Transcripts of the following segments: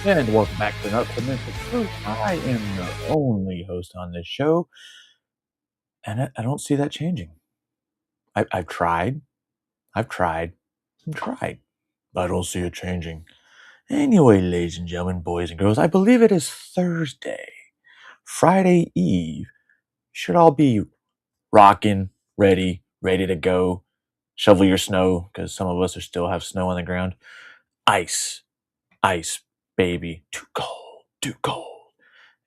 And welcome back to another Minutes of Truth. I am the only host on this show, and I don't see that changing. I've tried, and tried, but I don't see it changing. Anyway, ladies and gentlemen, boys and girls, I believe it is Thursday, Friday Eve. Should all be rocking, ready to go. Shovel your snow, because some of us are still have snow on the ground. Ice, baby, too cold.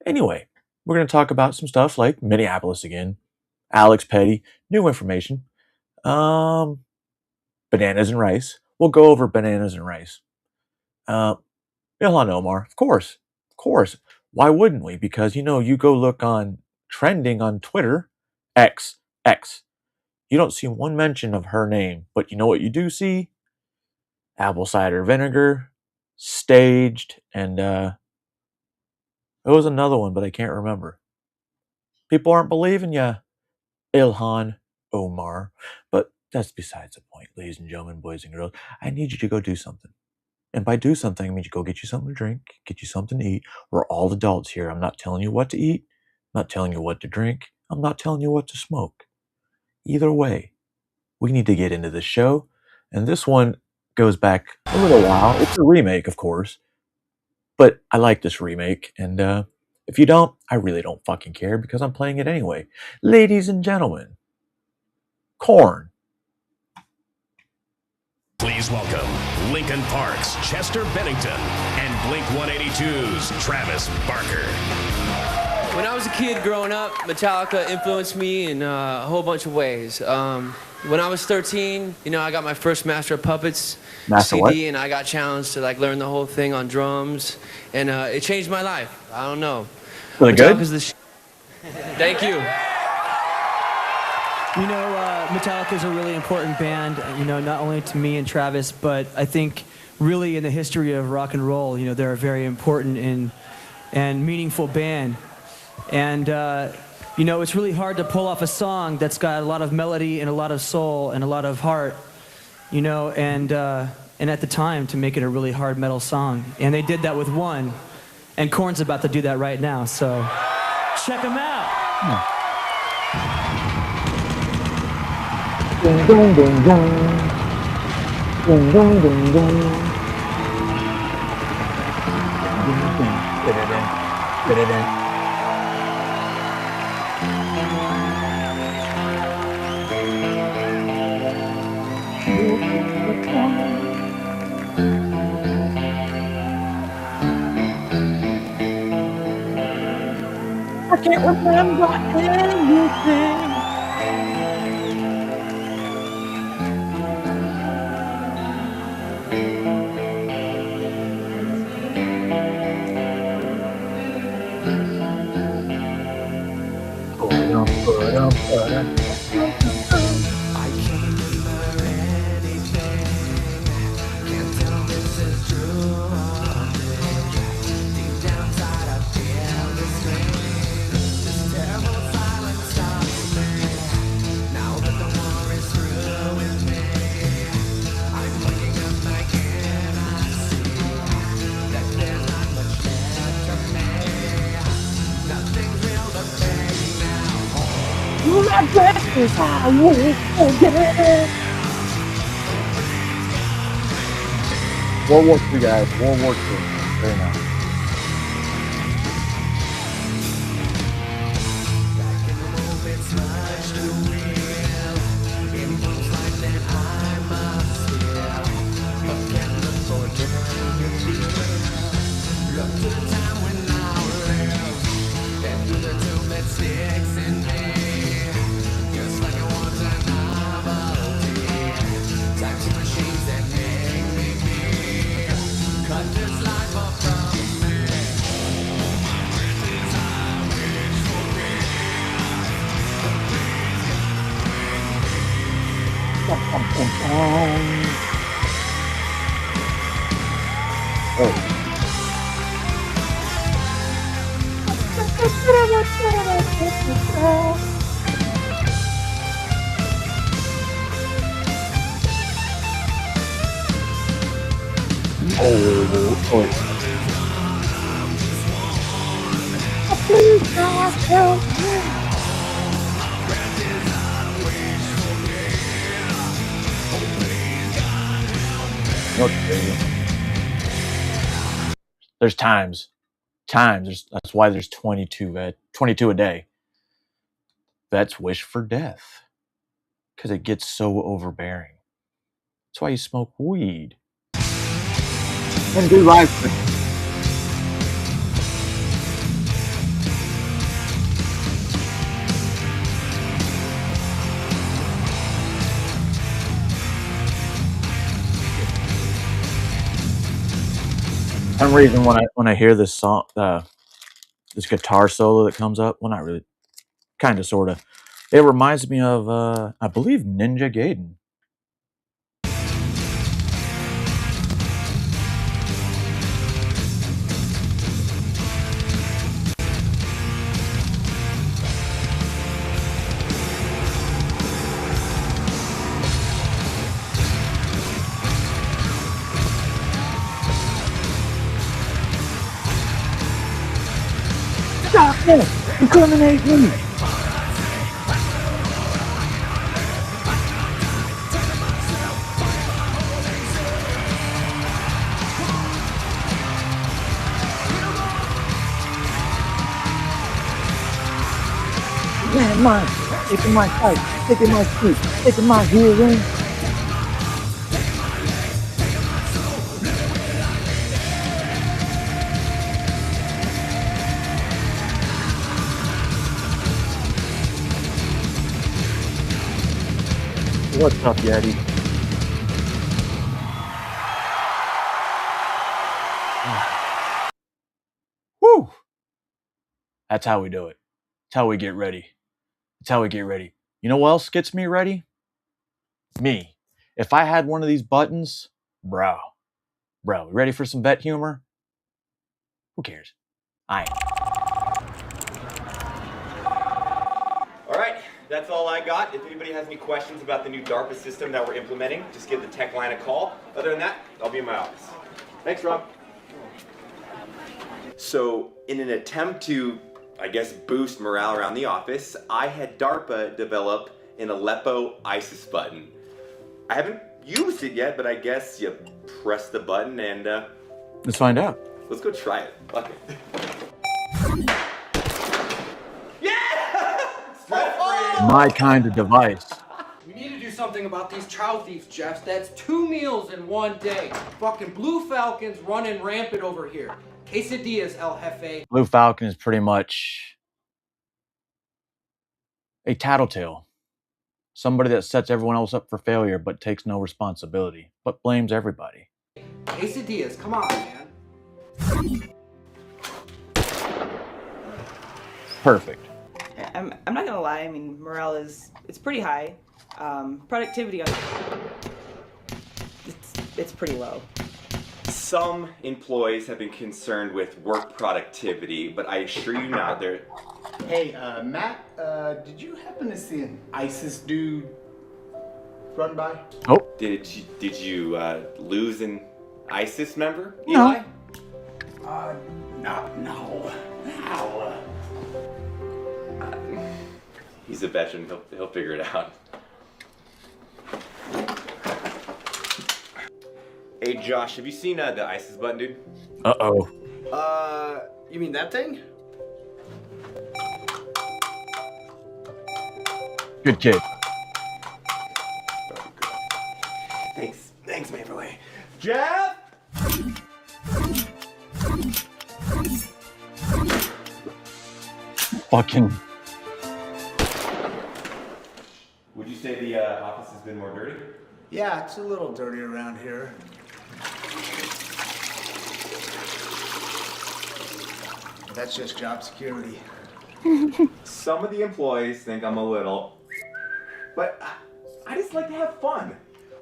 Anyway, we're going to talk about some stuff like Minneapolis again, Alex Petty, new information, bananas and rice. We'll go over bananas and rice. Ilhan Omar, of course. Why wouldn't we? Because, you go look on trending on Twitter, X. You don't see one mention of her name, but you know what you do see? Apple cider vinegar, staged, and there was another one, but I can't remember. People aren't believing ya, Ilhan Omar. But that's besides the point, ladies and gentlemen, boys and girls. I need you to go do something. And by do something, I mean you go get you something to drink, get you something to eat. We're all adults here. I'm not telling you what to eat. I'm not telling you what to drink. I'm not telling you what to smoke. Either way, we need to get into the show. And this one goes back a little while. It's a remake, of course. But I like this remake. And if you don't, I really don't fucking care because I'm playing it anyway. Ladies and gentlemen, Korn. Please welcome Linkin Park's Chester Bennington and Blink 182's Travis Barker. When I was a kid growing up, Metallica influenced me in a whole bunch of ways. When I was 13, I got my first Master of Puppets CD, what? and I got challenged to learn the whole thing on drums, and it changed my life. I don't know. Really good? Thank you. Metallica is a really important band, not only to me and Travis, but I think really in the history of rock and roll, they're a very important and meaningful band. And, it's really hard to pull off a song that's got a lot of melody and a lot of soul and a lot of heart, and at the time to make it a really hard metal song. And they did that with one, and Korn's about to do that right now, so check them out. Ding, ding, ding, ding. Ding, ding, ding, ding. Ding. I can't remember anything. World War II, guys. World War II. Very nice. You know what's crazy? There's times. That's why there's 22 a day. Vets wish for death because it gets so overbearing. That's why you smoke weed and do live streams. For some reason, when I hear this song, this guitar solo that comes up, well, not really, kind of, sort of, it reminds me of, I believe, Ninja Gaiden. Darkness, incriminate me! Man, mine, taking my fight, taking my sleep, taking my hearing. What's up, Yeti? Woo! That's how we do it. That's how we get ready. That's how we get ready. You know what else gets me ready? Me. If I had one of these buttons, bro, ready for some vet humor? Who cares? I am. All right, that's all I got. If anybody has any questions about the new DARPA system that we're implementing, just give the tech line a call. Other than that, I'll be in my office. Thanks, Rob. So, in an attempt to, I guess, boost morale around the office, I had DARPA develop an Aleppo ISIS button. I haven't used it yet, but I guess you press the button and Let's find out. let's go try it. Fuck it. My kind of device. We need to do something about these child thieves, Jeff. That's 2 meals in one day. Fucking Blue Falcons running rampant over here. Quesadillas, El Jefe. Blue Falcon is pretty much a tattletale. Somebody that sets everyone else up for failure but takes no responsibility, but blames everybody. Quesadillas, come on, man. Perfect. I'm not gonna lie. I mean, morale it's pretty high. Productivity it's pretty low. Some employees have been concerned with work productivity, but I assure you now they're... Hey, Matt, did you happen to see an ISIS dude run by? Oh. Did you lose an ISIS member, No. Eli? No. He's a veteran. He'll figure it out. Hey, Josh, have you seen the ISIS button, dude? Uh-oh. You mean that thing? Good kid. Thanks, Maverly. Jeff! Fucking. Would you say the office has been more dirty? Yeah, it's a little dirty around here. But that's just job security. Some of the employees think I'm a little, but I just like to have fun.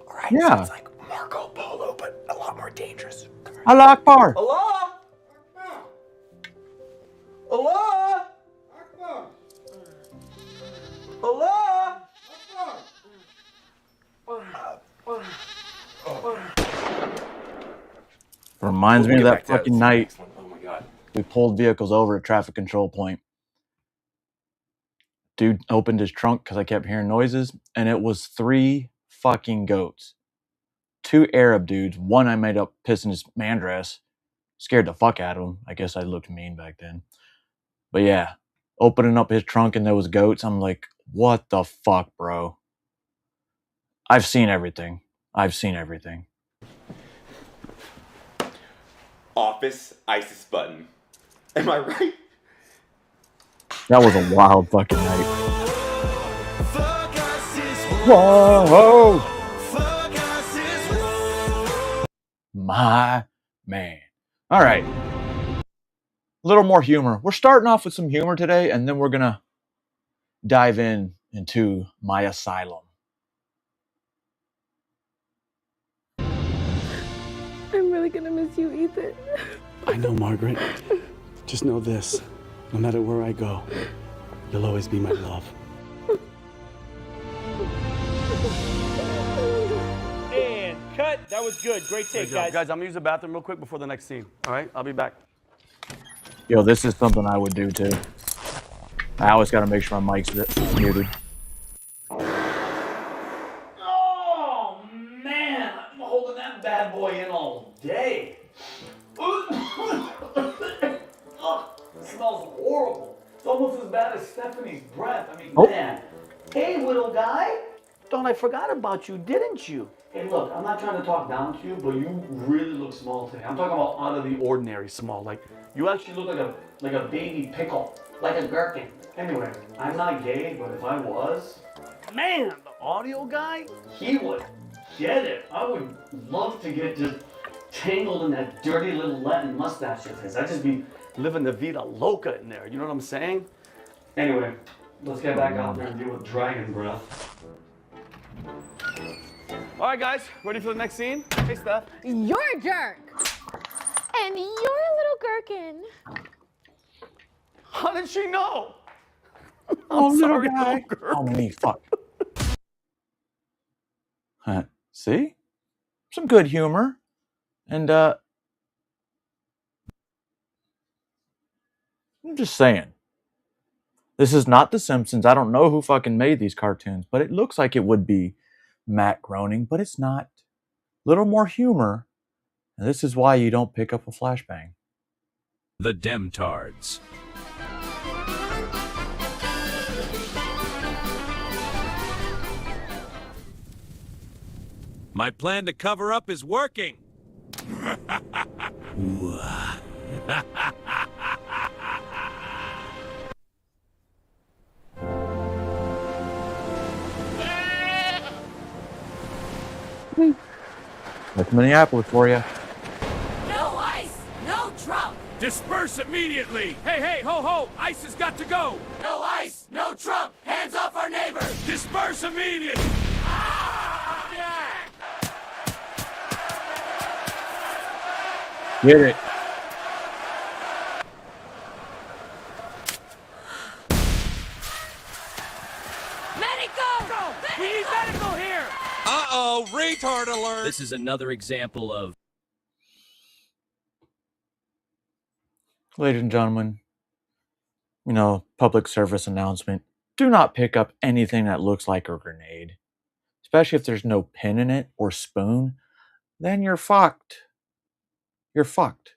All right, Yeah. so it's like Marco Polo, but a lot more dangerous. Allah Akbar. Allah! Allah! Allah! Reminds me of that fucking night Oh my god. we pulled vehicles over at traffic control point. dude opened his trunk because I kept hearing noises, and it was 3 fucking goats. 2 Arab dudes. One I made up pissing his man dress. Scared the fuck out of him. I guess I looked mean back then. But yeah, opening up his trunk and there was goats. I'm like, what the fuck, bro? I've seen everything. I've seen everything. Office ISIS button. Am I right? That was a wild fucking night. Whoa! My man. All right. A little more humor. We're starting off with some humor today, and then we're going to dive into my asylum. I'm really gonna miss you, Ethan. I know, Margaret. Just know this. No matter where I go, you'll always be my love. And cut. That was good. Great take, guys. Guys, I'm gonna use the bathroom real quick before the next scene. All right? I'll be back. Yo, this is something I would do too. I always got to make sure my mic's muted. Oh, man. I'm holding that bad boy in all day. It smells horrible. It's almost as bad as Stephanie's breath. I mean, man. Hey, little guy. Don't I forgot about you, didn't you? Hey, look, I'm not trying to talk down to you, but you really look small today. I'm talking about out of the ordinary small. Like, you actually look like a baby pickle, like a gherkin. Anyway, I'm not gay, but if I was, man, the audio guy, he would get it. I would love to get just tangled in that dirty little Latin mustache of his. I'd just be living the vida loca in there. You know what I'm saying? Anyway, let's get back out there and deal with dragon breath. All right, guys. Ready for the next scene? Hey, Steph. You're a jerk. And you're a little gherkin. How did she know? Oh, little sorry, guy. little girl. Oh, me, fuck. See? Some good humor. And, I'm just saying. This is not The Simpsons. I don't know who fucking made these cartoons, but it looks like it would be Matt Groening, but it's not. A little more humor. And this is why you don't pick up a flashbang. The Demtards. My plan to cover up is working. That's Minneapolis for you. No ice, no Trump. Disperse immediately! Hey, hey, ho, ho! Ice has got to go! No ice, no Trump. Hands off our neighbors. Disperse immediately! Get it. Medical! We need medical here! Uh-oh, retard alert! This is another example of Ladies and gentlemen, public service announcement. Do not pick up anything that looks like a grenade. Especially if there's no pin in it or spoon. Then you're fucked. You're fucked.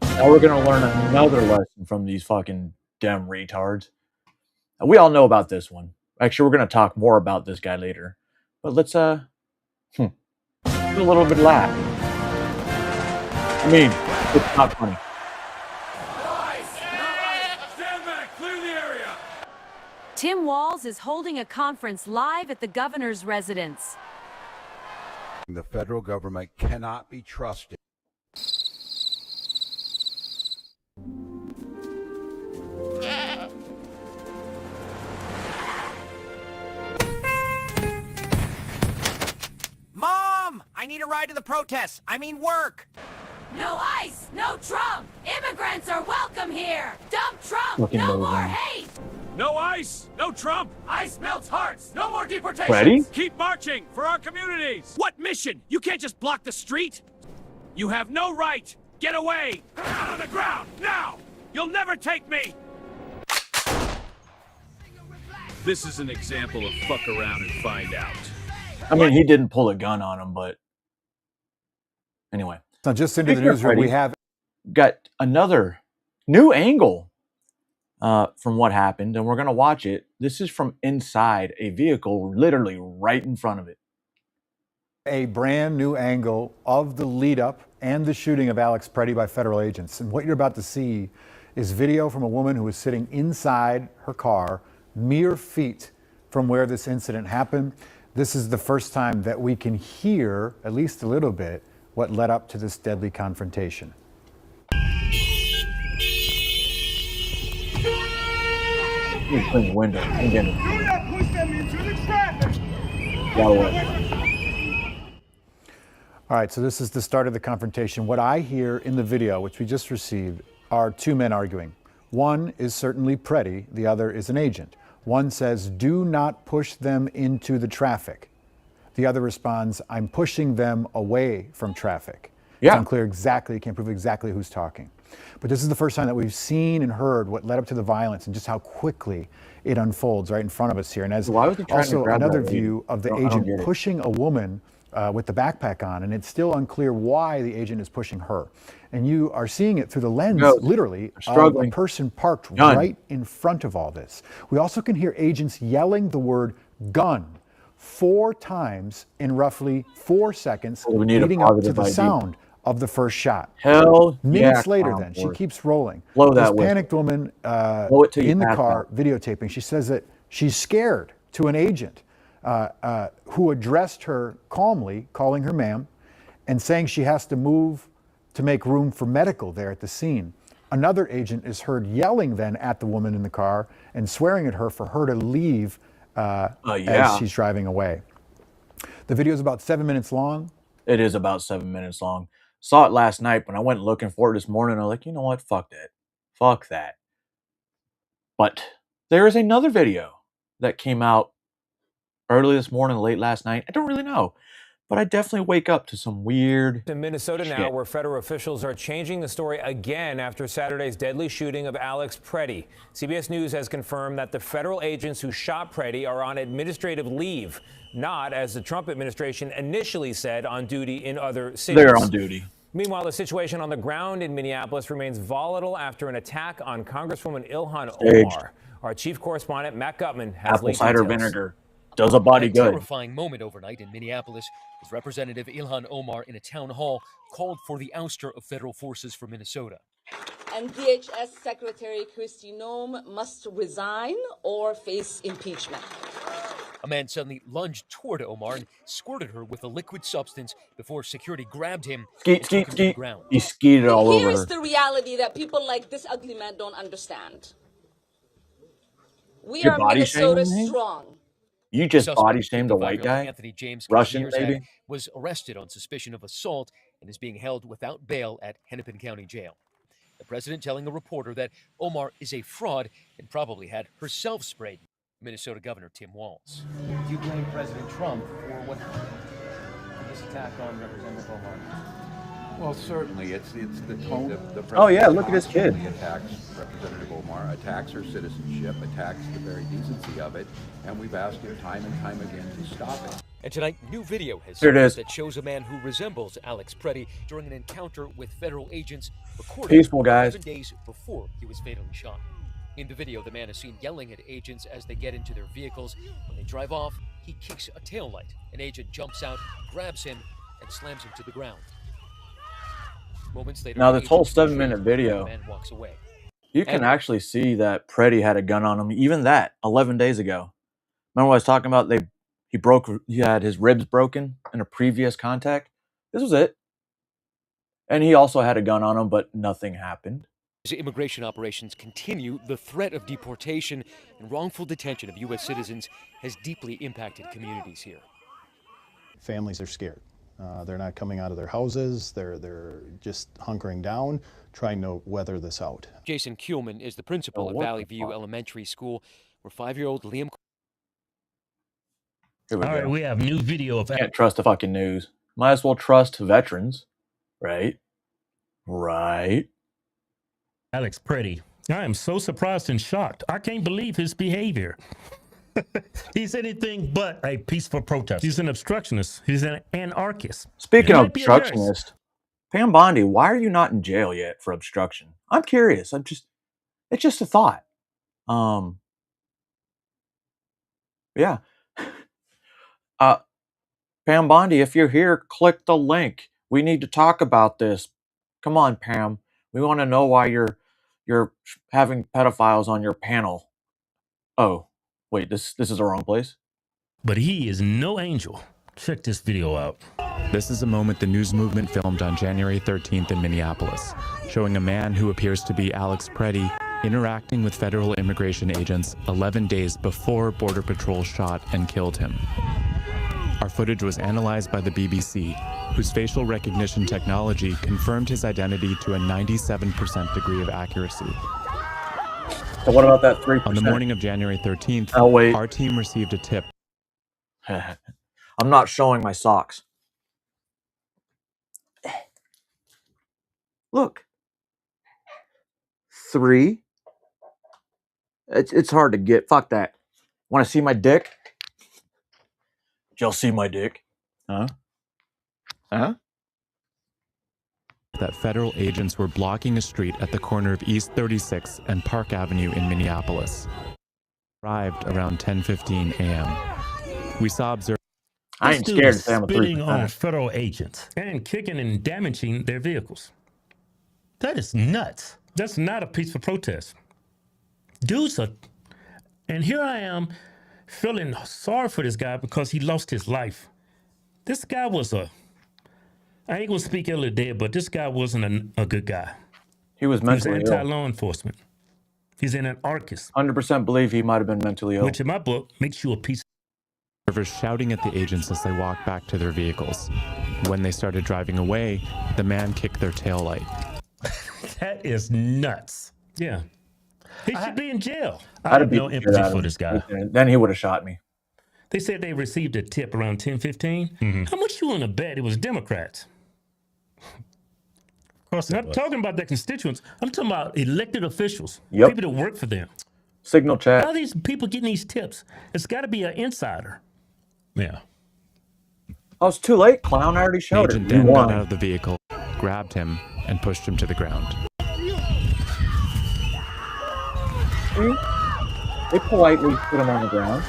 Now we're going to learn another lesson from these fucking Dem retards. We all know about this one. Actually, we're going to talk more about this guy later. But let's, do a little bit laugh. I mean, it's not funny. Stand back! Clear the area! Tim Walz is holding a conference live at the governor's residence. The federal government cannot be trusted. Mom, I need a ride to the protests. I mean work. No ice, no Trump. Immigrants are welcome here. Dump Trump. Fucking no moving. more hate. No ice! No Trump! Ice melts hearts. No more deportations. Ready? Keep marching for our communities! What mission? You can't just block the street! You have no right! Get away! Out on the ground, now! You'll never take me! This is an example of fuck around and find out. I mean, he didn't pull a gun on him, but anyway. So just into the newsroom, we have got another new angle from what happened, and we're going to watch it. This is from inside a vehicle, literally right in front of it. A brand new angle of the lead up and the shooting of Alex Preddy by federal agents. And what you're about to see is video from a woman who was sitting inside her car, mere feet from where this incident happened. This is the first time that we can hear, at least a little bit, what led up to this deadly confrontation. Clean the window. Do not push them into the traffic. All right, so this is the start of the confrontation. What I hear in the video, which we just received, are two men arguing. One is certainly Preddy, the other is an agent. One says, do not push them into the traffic. The other responds, I'm pushing them away from traffic. Yeah. It's unclear exactly, can't prove exactly who's talking. But this is the first time that we've seen and heard what led up to the violence and just how quickly it unfolds right in front of us here. And as also another view of the agent pushing a woman with the backpack on, and it's still unclear why the agent is pushing her. And you are seeing it through the lens, literally, of a person parked right in front of all this. We also can hear agents yelling the word gun 4 times in roughly 4 seconds, leading up to the sound of the first shot. Minutes later, then, she keeps rolling. This panicked woman in the car videotaping, she says that she's scared to an agent who addressed her calmly, calling her ma'am, and saying she has to move to make room for medical there at the scene. Another agent is heard yelling then at the woman in the car and swearing at her for her to leave as she's driving away. The video is about 7 minutes long. It is about 7 minutes long. Saw it last night. When I went looking for it this morning, I was like, you know what? Fuck that. Fuck that. But there is another video that came out early this morning, late last night. I don't really know. But I definitely wake up to some weird in Minnesota now, where federal officials are changing the story again after Saturday's deadly shooting of Alex Preddy. CBS News has confirmed that the federal agents who shot Preddy are on administrative leave, not, as the Trump administration initially said, on duty in other cities. They're on duty. Meanwhile, the situation on the ground in Minneapolis remains volatile after an attack on Congresswoman Ilhan Omar. Our chief correspondent, Matt Gutman, has apple cider vinegar does a body good. A terrifying moment overnight in Minneapolis as Representative Ilhan Omar in a town hall called for the ouster of federal forces from Minnesota. And DHS Secretary Kristi Noem must resign or face impeachment. A man suddenly lunged toward Omar and squirted her with a liquid substance before security grabbed him and took him to the ground. He skeeted all over her. Here's the reality that people like this ugly man don't understand. We are Minnesota strong. You just body shamed a white guy? Anthony James Russian, maybe? Was arrested on suspicion of assault and is being held without bail at Hennepin County Jail. The president telling a reporter that Omar is a fraud and probably had herself sprayed. Minnesota Governor Tim Walz. Do you blame President Trump for what happened? For this attack on Representative Omar? Well, certainly, it's the tone. The oh yeah, look at this kid. Attacks Representative Omar, attacks her citizenship, attacks the very decency of it, and we've asked him time and time again to stop it. And tonight, new video has surfaced that shows a man who resembles Alex Preddy during an encounter with federal agents recorded peaceful guys 7 days before he was fatally shot. In the video, the man is seen yelling at agents as they get into their vehicles. When they drive off, he kicks a taillight. An agent jumps out, grabs him, and slams him to the ground. Moments later, now this whole 7-minute video, man walks away. You can actually see that Preddy had a gun on him. Even that 11 days ago. Remember what I was talking about? He had his ribs broken in a previous contact. This was it. And he also had a gun on him, but nothing happened. As immigration operations continue, the threat of deportation and wrongful detention of U.S. citizens has deeply impacted communities here. Families are scared. They're not coming out of their houses. They're just hunkering down, trying to weather this out. Jason Kuhlman is the principal at Valley View Elementary School, where 5-year-old Liam. All right, we have new video of. Can't trust the fucking news. Might as well trust veterans, right? Right. Alex Preddy. I am so surprised and shocked. I can't believe his behavior. He's anything but a peaceful protester. He's an obstructionist. He's an anarchist. Speaking He of might be a nurse. obstructionist, Pam Bondi, why are you not in jail yet for obstruction? I'm curious. It's just a thought. Yeah. Pam Bondi, if you're here, click the link. We need to talk about this. Come on, Pam. We want to know why you're having pedophiles on your panel. Oh, wait, this is the wrong place. But he is no angel. Check this video out. This is a moment the news movement filmed on January 13th in Minneapolis, showing a man who appears to be Alex Preddy interacting with federal immigration agents 11 days before Border Patrol shot and killed him. Our footage was analyzed by the BBC, whose facial recognition technology confirmed his identity to a 97% degree of accuracy. So what about that 3%? On the morning of January 13th, our team received a tip. I'm not showing my socks. Look. 3. It's hard to get. Fuck that. Want to see my dick? Y'all see my dick? Huh? Huh? That federal agents were blocking a street at the corner of East 36 and Park Avenue in Minneapolis. Arrived around 10:15 a.m. We saw observers. I ain't scared to say I'm a spitting on 3%. federal agents and kicking and damaging their vehicles. That is nuts. That's not a peaceful protest. Dudes are, and here I am feeling sorry for this guy because he lost his life. This guy was I ain't gonna speak ill of dead, but this guy wasn't a good guy. He was mentally ill. anti-law enforcement. He's an anarchist. 100% believe he might have been mentally ill. Which in my book makes you a piece. Observers shouting at the agents as they walked back to their vehicles. When they started driving away, the man kicked their taillight. That is nuts. Yeah. He should be in jail. I I'd have beat no the shit empathy out of for him. this guy. Then he would have shot me. They said they received a tip around 10:15. How much you want to bet it was Democrats? Of course, I'm not talking about their constituents. I'm talking about elected officials, people that work for them. Signal chat. How are these people getting these tips? It's got to be an insider. Yeah. Oh, it's too late, clown. I already showed Agent it. You then got won. out of the vehicle, grabbed him, and pushed him to the ground. See? They politely put him on the ground.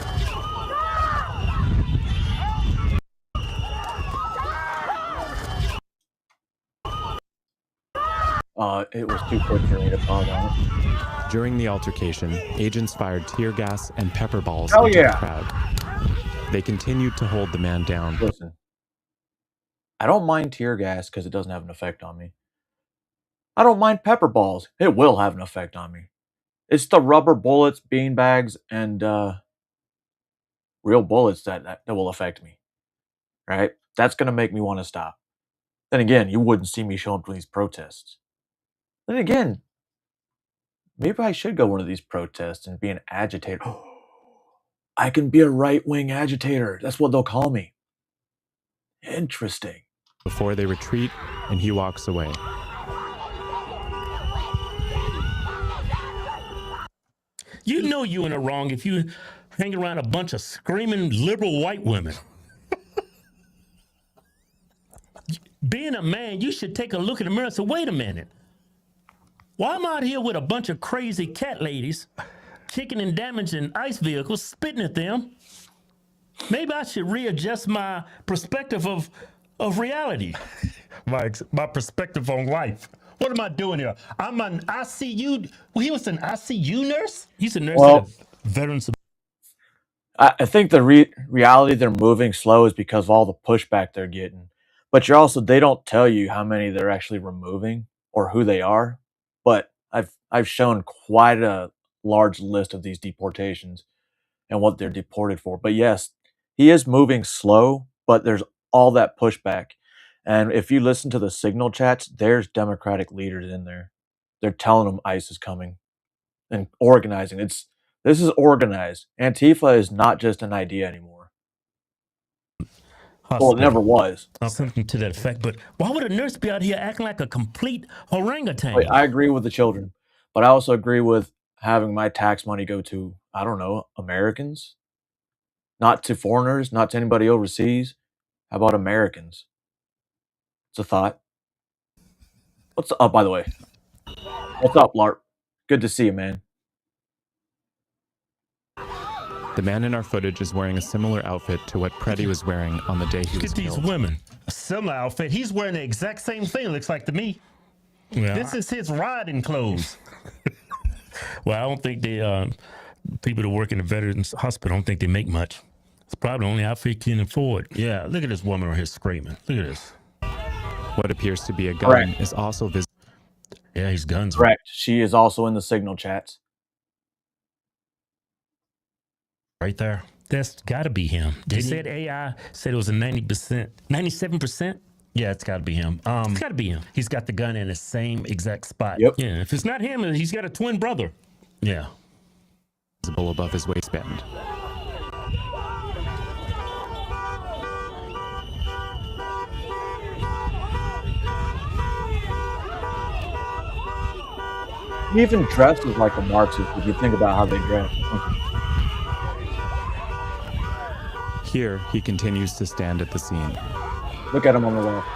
It was too quick for me to pause on it. During the altercation, agents fired tear gas and pepper balls Hell into yeah. the crowd. They continued to hold the man down. Listen, I don't mind tear gas because it doesn't have an effect on me. I don't mind pepper balls. It will have an effect on me. It's the rubber bullets, bean bags, and real bullets that will affect me. Right? That's going to make me want to stop. Then again, you wouldn't see me show up to these protests. Then again, maybe I should go to one of these protests and be an agitator. I can be a right-wing agitator. That's what they'll call me. Interesting. Before they retreat, and he walks away. You know you in the wrong if you hang around a bunch of screaming liberal white women. Being a man, you should take a look in the mirror and say, wait a minute. Why am I out here with a bunch of crazy cat ladies kicking and damaging ICE vehicles, spitting at them? Maybe I should readjust my perspective of reality. my perspective on life. What am I doing here? I'm an ICU. Well, he was an ICU nurse? He's a nurse at Veterans. I think the reality they're moving slow is because of all the pushback they're getting. But they don't tell you how many they're actually removing or who they are. But I've shown quite a large list of these deportations and what they're deported for. But yes, he is moving slow, but there's all that pushback. And if you listen to the signal chats, there's Democratic leaders in there. They're telling them ICE is coming and organizing. This is organized. Antifa is not just an idea anymore. Hospital. Well, it never was. Something to that effect. But why would a nurse be out here acting like a complete orangutan? Wait, I agree with the children, but I also agree with having my tax money go to, I don't know, Americans. Not to foreigners, not to anybody overseas. How about Americans? It's a thought. What's up, by the way? What's up, Larp? Good to see you, man. The man in our footage is wearing a similar outfit to what Preddy was wearing on the day he Look was at these killed. women. A similar outfit. He's wearing the exact same thing, looks like to me. Well, this is his riding clothes. Well, I don't think they, people that work in the Veterans Hospital, I don't think they make much. It's probably the only outfit he can afford. Yeah, look at this woman right here screaming. Look at this. What appears to be a gun Correct. is also visible. Yeah, his guns. Correct. She is also in the signal chats. Right there. That's got to be him. They said AI said it was a 90%, 97%. Yeah, it's got to be him. It's got to be him. He's got the gun in the same exact spot. Yep. Yeah, if it's not him, he's got a twin brother. Yeah. Visible above his waistband. He even dresses like a Marxist if you think about how they dress. Here, he continues to stand at the scene. Look at him on the left.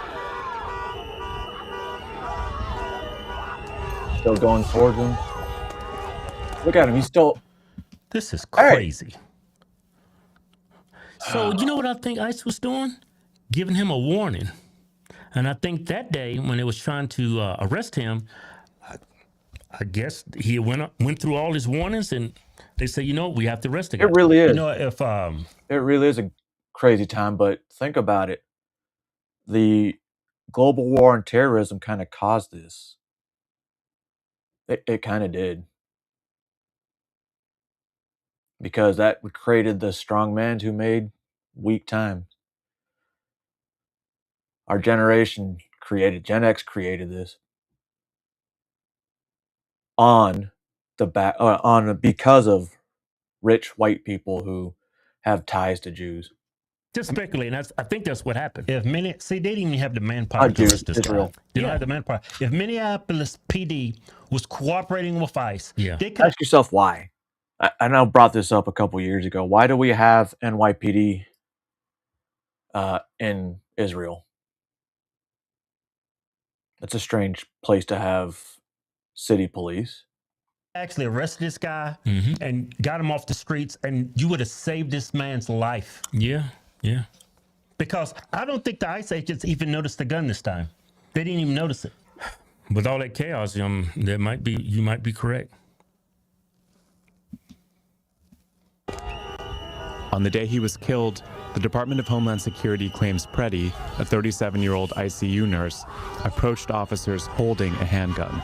Still going towards him. Look at him. He's still... This is crazy. So, you know what I think ICE was doing? Giving him a warning. And I think that day when they was trying to arrest him, I guess he went through all his warnings and they said, you know, we have to arrest the guy. It really is. You know, if it really is a crazy time, but think about it. The global war on terrorism kind of caused this. It kind of did. Because that created the strong man who made weak time. Our generation created, Gen X created this. Because of rich white people who have ties to Jews. just speculating, I think that's what happened. If they didn't even have the manpower to arrest this guy. They don't have the manpower. If Minneapolis PD was cooperating with ICE, they could ask yourself why. I know I brought this up a couple years ago. Why do we have NYPD in Israel? It's a strange place to have city police. actually arrested this guy and got him off the streets, and you would have saved this man's life. Yeah, yeah. Because I don't think the ICE agents even noticed the gun this time. They didn't even notice it. With all that chaos, you might be correct. On the day he was killed, the Department of Homeland Security claims Preddy, a 37-year-old ICU nurse, approached officers holding a handgun.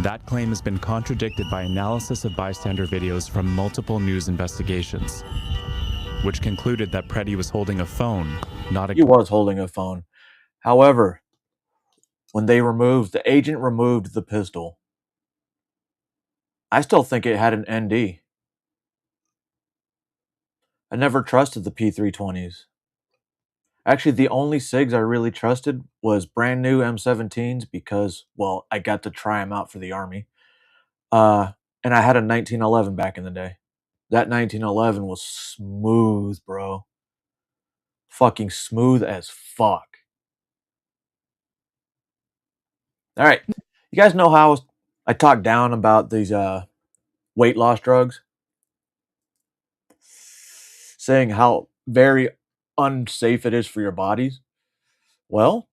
That claim has been contradicted by analysis of bystander videos from multiple news investigations, which concluded that Preddy was holding a phone, not a gun. He was holding a phone. However, when the agent removed the pistol, I still think it had an ND. I never trusted the P320s. Actually, the only SIGs I really trusted was brand new M17s because, well, I got to try them out for the Army. And I had a 1911 back in the day. That 1911 was smooth, bro. Fucking smooth as fuck. All right. You guys know how I talk down about these weight loss drugs? Saying how very unsafe it is for your bodies? Well,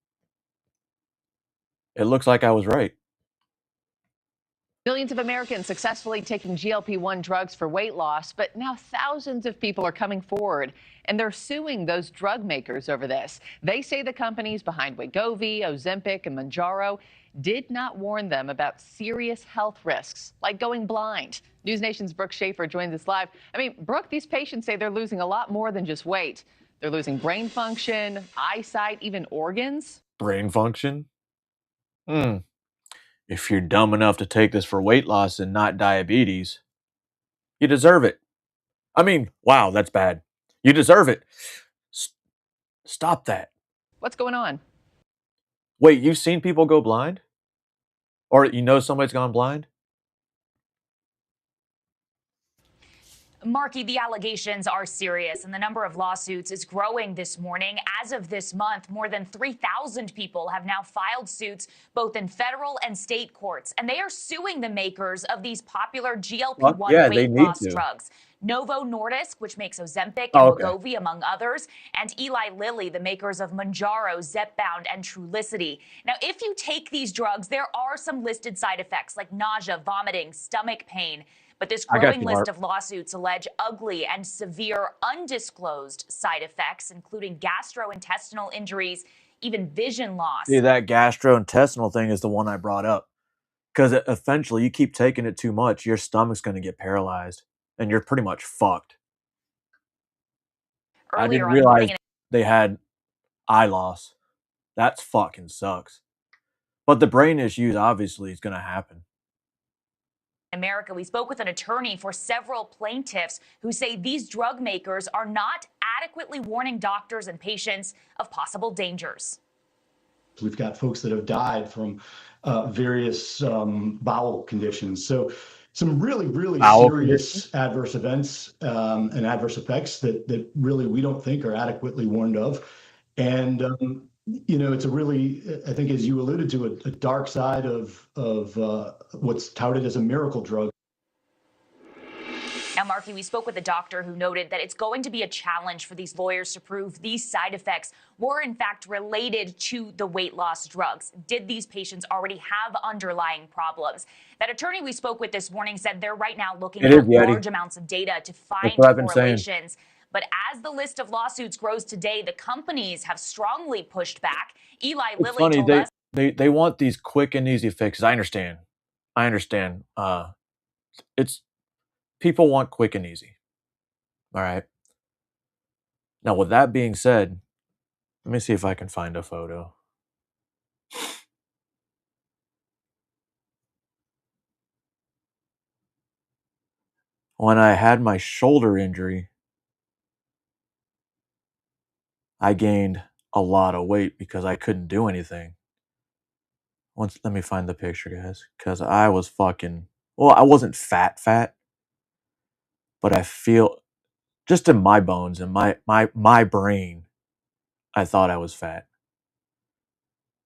it looks like I was right. Millions of Americans successfully taking GLP-1 drugs for weight loss, but now thousands of people are coming forward and they're suing those drug makers over this. They say the companies behind Wegovy, Ozempic, and Mounjaro did not warn them about serious health risks, like going blind. News Nation's Brooke Schaefer joins us live. I mean, Brooke, these patients say they're losing a lot more than just weight. They're losing brain function, eyesight, even organs. Brain function? If you're dumb enough to take this for weight loss and not diabetes, you deserve it. I mean, wow, that's bad. You deserve it. Stop that. What's going on? Wait, you've seen people go blind? Or you know somebody's gone blind? Marky, the allegations are serious, and the number of lawsuits is growing this morning. As of this month, more than 3,000 people have now filed suits both in federal and state courts, and they are suing the makers of these popular GLP-1 Yeah, they weight need loss to. drugs. Novo Nordisk, which makes Ozempic and Oh, okay. Wegovy, among others, and Eli Lilly, the makers of Mounjaro, Zepbound, and Trulicity. Now, if you take these drugs, there are some listed side effects like nausea, vomiting, stomach pain. But this I got growing you, list Mark. of lawsuits allege ugly and severe undisclosed side effects, including gastrointestinal injuries, even vision loss. See, that gastrointestinal thing is the one I brought up. Because eventually you keep taking it too much, your stomach's going to get paralyzed. And you're pretty much fucked. I didn't realize they had eye loss. That fucking sucks. But the brain issues obviously is going to happen. America, we spoke with an attorney for several plaintiffs who say these drug makers are not adequately warning doctors and patients of possible dangers. We've got folks that have died from various bowel conditions. So some really, really serious adverse events and adverse effects that really we don't think are adequately warned of. And, you know, it's a really, I think, as you alluded to, a dark side of what's touted as a miracle drug. Now, Marky, we spoke with a doctor who noted that it's going to be a challenge for these lawyers to prove these side effects were in fact related to the weight loss drugs. Did these patients already have underlying problems? That attorney we spoke with this morning said they're right now looking at large amounts of data to find correlations. But as the list of lawsuits grows today, the companies have strongly pushed back. Eli Lilly told us they want these quick and easy fixes. I understand. It's people want quick and easy. All right. Now, with that being said, let me see if I can find a photo. When I had my shoulder injury, I gained a lot of weight because I couldn't do anything. Let me find the picture, guys, because I was I wasn't fat, but I feel just in my bones and my brain, I thought I was fat.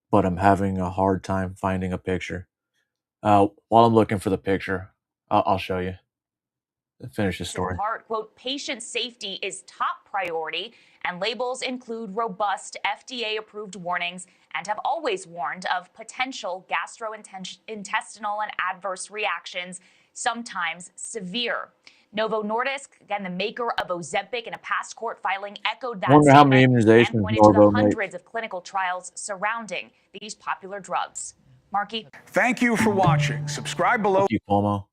But I'm having a hard time finding a picture. While I'm looking for the picture, I'll show you. Finish the story. Part, quote, patient safety is top priority, and labels include robust FDA-approved warnings and have always warned of potential gastrointestinal and adverse reactions, sometimes severe. Novo Nordisk, again, the maker of Ozempic, in a past court filing, echoed that Wonder how many statement immunizations and pointed to the Novo makes. hundreds of clinical trials surrounding these popular drugs. Marky? Thank you for watching. Subscribe below. Thank you, Cuomo.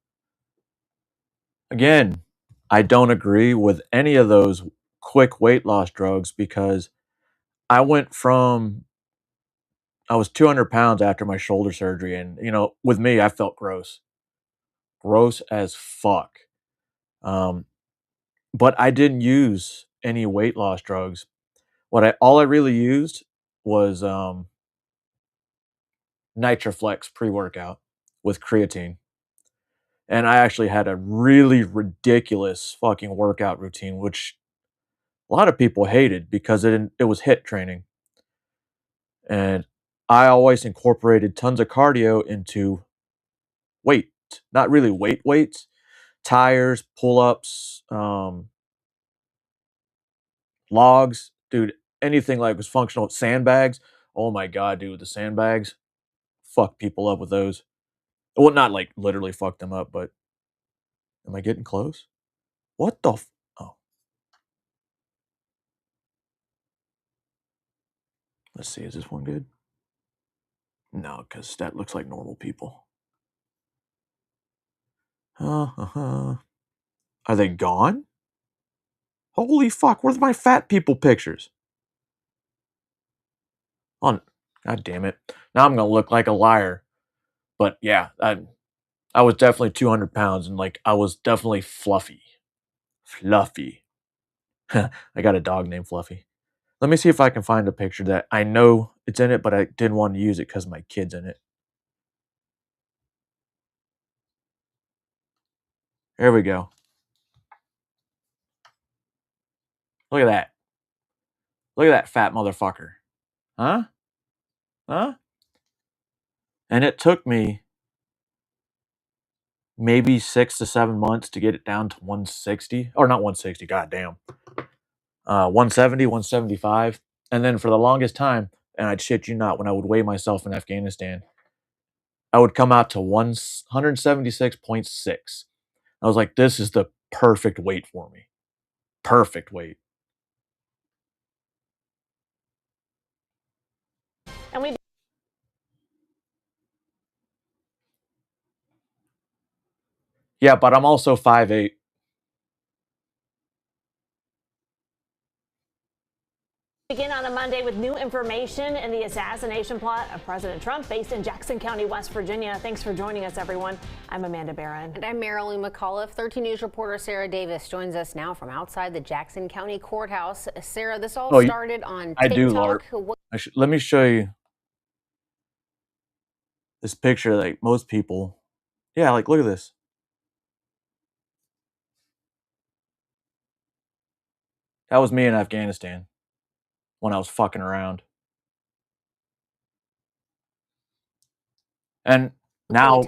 Again, I don't agree with any of those quick weight loss drugs because I was 200 pounds after my shoulder surgery. And, you know, with me, I felt gross as fuck. But I didn't use any weight loss drugs. All I really used was Nitroflex pre-workout with creatine. And I actually had a really ridiculous fucking workout routine, which a lot of people hated because it was HIIT training. And I always incorporated tons of cardio into weight, not really weights, tires, pull-ups, logs, dude, anything like was functional. Sandbags. Oh my God, dude, the sandbags, fuck people up with those. Well, not like literally fuck them up, but am I getting close? What the oh. Let's see, is this one good? No, because that looks like normal people. Are they gone? Holy fuck, where's my fat people pictures? God damn it. Now I'm going to look like a liar. But yeah, I was definitely 200 pounds and like I was definitely fluffy. Fluffy. I got a dog named Fluffy. Let me see if I can find a picture that I know it's in it, but I didn't want to use it because my kid's in it. Here we go. Look at that. Look at that fat motherfucker. Huh? Huh? And it took me maybe 6 to 7 months to get it down to 160. Or not 160, goddamn. 170, 175. And then for the longest time, and I'd shit you not, when I would weigh myself in Afghanistan, I would come out to 176.6. I was like, this is the perfect weight for me. Perfect weight. And we Yeah, but I'm also 5'8". begin on a Monday with new information in the assassination plot of President Trump based in Jackson County, West Virginia. Thanks for joining us, everyone. I'm Amanda Barron. And I'm Marilyn McAuliffe. 13 News reporter Sarah Davis joins us now from outside the Jackson County Courthouse. Sarah, this all started on TikTok. I do, Lord. Let me show you this picture. Like most people, yeah, like look at this. That was me in Afghanistan when I was fucking around. And now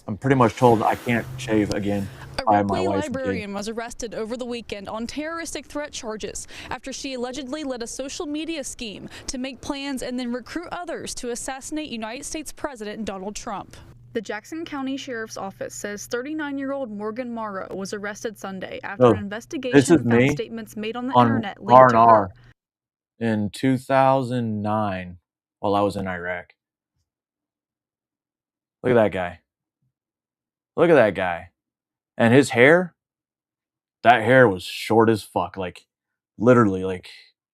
I'm pretty much told I can't shave again by my wife and kid. Librarian was arrested over the weekend on terroristic threat charges after she allegedly led a social media scheme to make plans and then recruit others to assassinate United States President Donald Trump. The Jackson County Sheriff's Office says 39-year-old Morgan Morrow was arrested Sunday after an investigation found statements made on the internet linked to her. In 2009 while I was in Iraq. Look at that guy. Look at that guy. And his hair, that hair was short as fuck. Like, literally, like,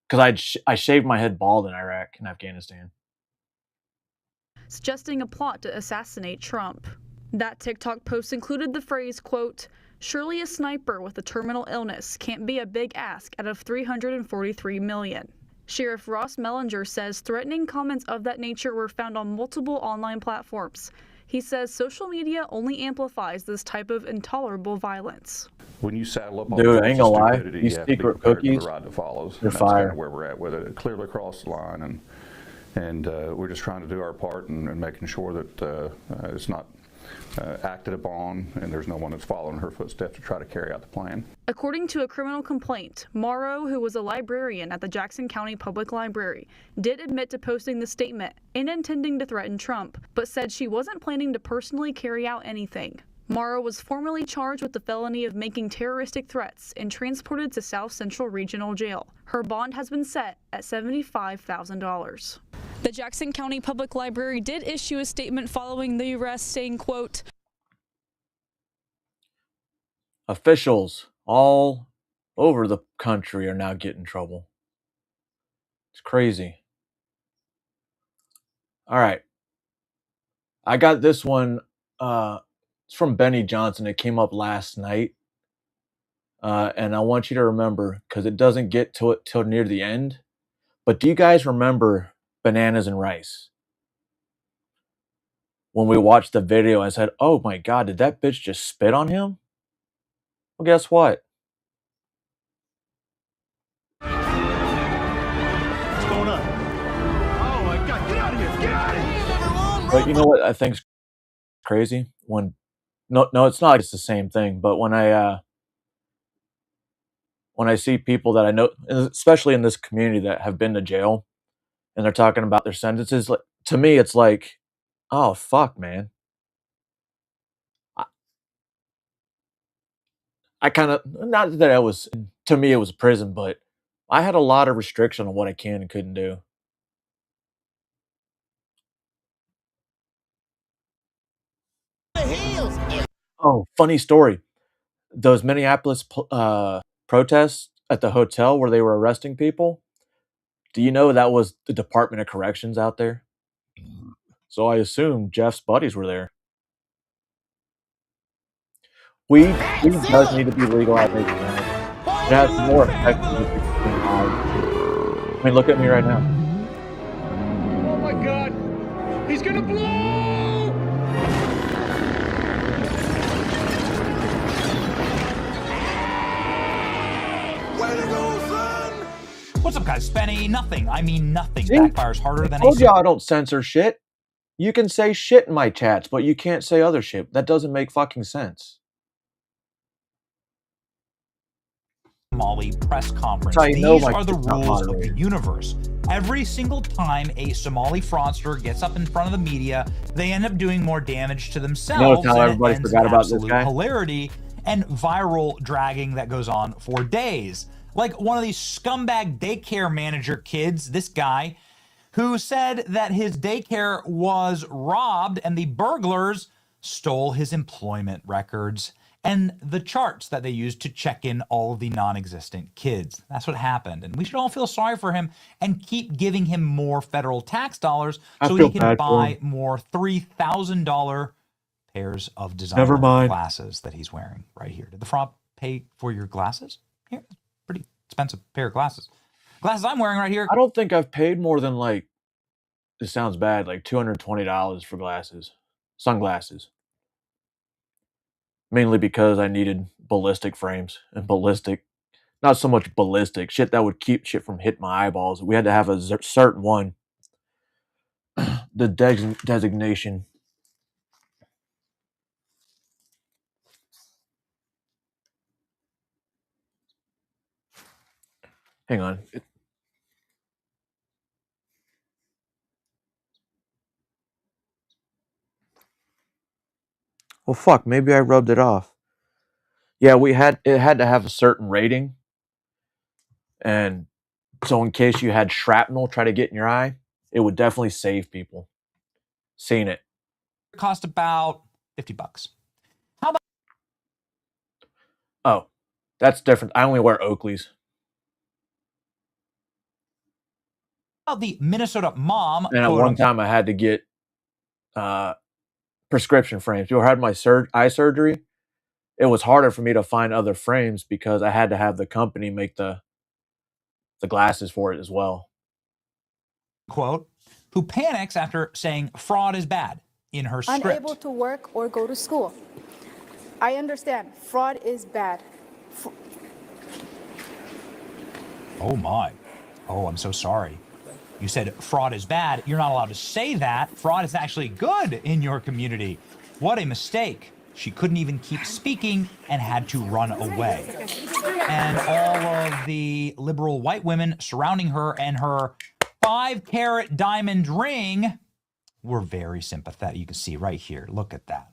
because I shaved my head bald in Iraq and Afghanistan. Suggesting a plot to assassinate Trump. That TikTok post included the phrase, quote, "Surely a sniper with a terminal illness can't be a big ask out of 343 million. Sheriff Ross Mellinger says threatening comments of that nature were found on multiple online platforms. He says social media only amplifies this type of intolerable violence. When you saddle up on Dude, I ain't gonna lie, stupidity, these you have to be secret prepared for cookies, the ride that follows. they're And that's kind fire. of where we're at with it. It clearly crossed the line, and we're just trying to do our part and making sure that it's not acted upon, and there's no one that's following her footsteps to try to carry out the plan. According to a criminal complaint, Morrow, who was a librarian at the Jackson County Public Library, did admit to posting the statement and intending to threaten Trump, but said she wasn't planning to personally carry out anything. Morrow was formally charged with the felony of making terroristic threats and transported to South Central Regional Jail. Her bond has been set at $75,000. The Jackson County Public Library did issue a statement following the arrest saying, quote, officials all over the country are now getting in trouble. It's crazy. All right. I got this one. It's from Benny Johnson. It came up last night. And I want you to remember, because it doesn't get to it till near the end. But do you guys remember Bananas and Rice? When we watched the video, I said, oh my God, did that bitch just spit on him? Well, guess what? What's going on? Oh my God, get out of here! Get out of here! But you know what I think's crazy? When no, it's not. It's the same thing. But when I see people that I know, especially in this community, that have been to jail, and they're talking about their sentences, like, to me, it's like, oh fuck, man. I kind of, not that I was, to me it was prison, but I had a lot of restriction on what I can and couldn't do. Oh, funny story. Those Minneapolis protests at the hotel where they were arresting people. Do you know that was the Department of Corrections out there? So I assume Jeff's buddies were there. Weed does need to be legalized. It has more effect than I mean, look at me right now. Oh my God! He's gonna blow! Way to go, son! What's up, guys? Spenny, nothing. I mean nothing. See? Backfires harder than I told y'all I don't censor shit. You can say shit in my chats, but you can't say other shit. That doesn't make fucking sense. Somali press conference. That's how you know These my are the shit's not rules of the moderated. universe. Every single time a Somali fraudster gets up in front of the media, they end up doing more damage to themselves. Notice how and it everybody ends forgot in about this absolute guy? hilarity and viral dragging that goes on for days. Like one of these scumbag daycare manager kids, this guy, who said that his daycare was robbed and the burglars stole his employment records and the charts that they used to check in all of the non-existent kids. That's what happened. And we should all feel sorry for him and keep giving him more federal tax dollars so he can buy more $3,000 pairs of designer glasses that he's wearing right here. Did the fraud pay for your glasses? Here, pretty expensive pair of glasses. Glasses I'm wearing right here. I don't think I've paid more than like, this sounds bad, like $220 for glasses. Sunglasses. Mainly because I needed ballistic frames and ballistic, not so much ballistic, shit that would keep shit from hitting my eyeballs. We had to have a certain one. The designation. Hang on. Well, fuck, maybe I rubbed it off. Yeah, it had to have a certain rating. And so in case you had shrapnel try to get in your eye, it would definitely save people. Seen it. It cost about $50. How about Oh, that's different. I only wear Oakleys. the Minnesota mom? And at one time I had to get prescription frames. You had my eye surgery. It was harder for me to find other frames because I had to have the company make the glasses for it as well. Quote, who panics after saying fraud is bad in her script. Unable to work or go to school. I understand. Fraud is bad. Oh my. Oh, I'm so sorry. You said fraud is bad. You're not allowed to say that. Fraud is actually good in your community. What a mistake. She couldn't even keep speaking and had to run away. And all of the liberal white women surrounding her and her 5-carat diamond ring were very sympathetic. You can see right here. Look at that.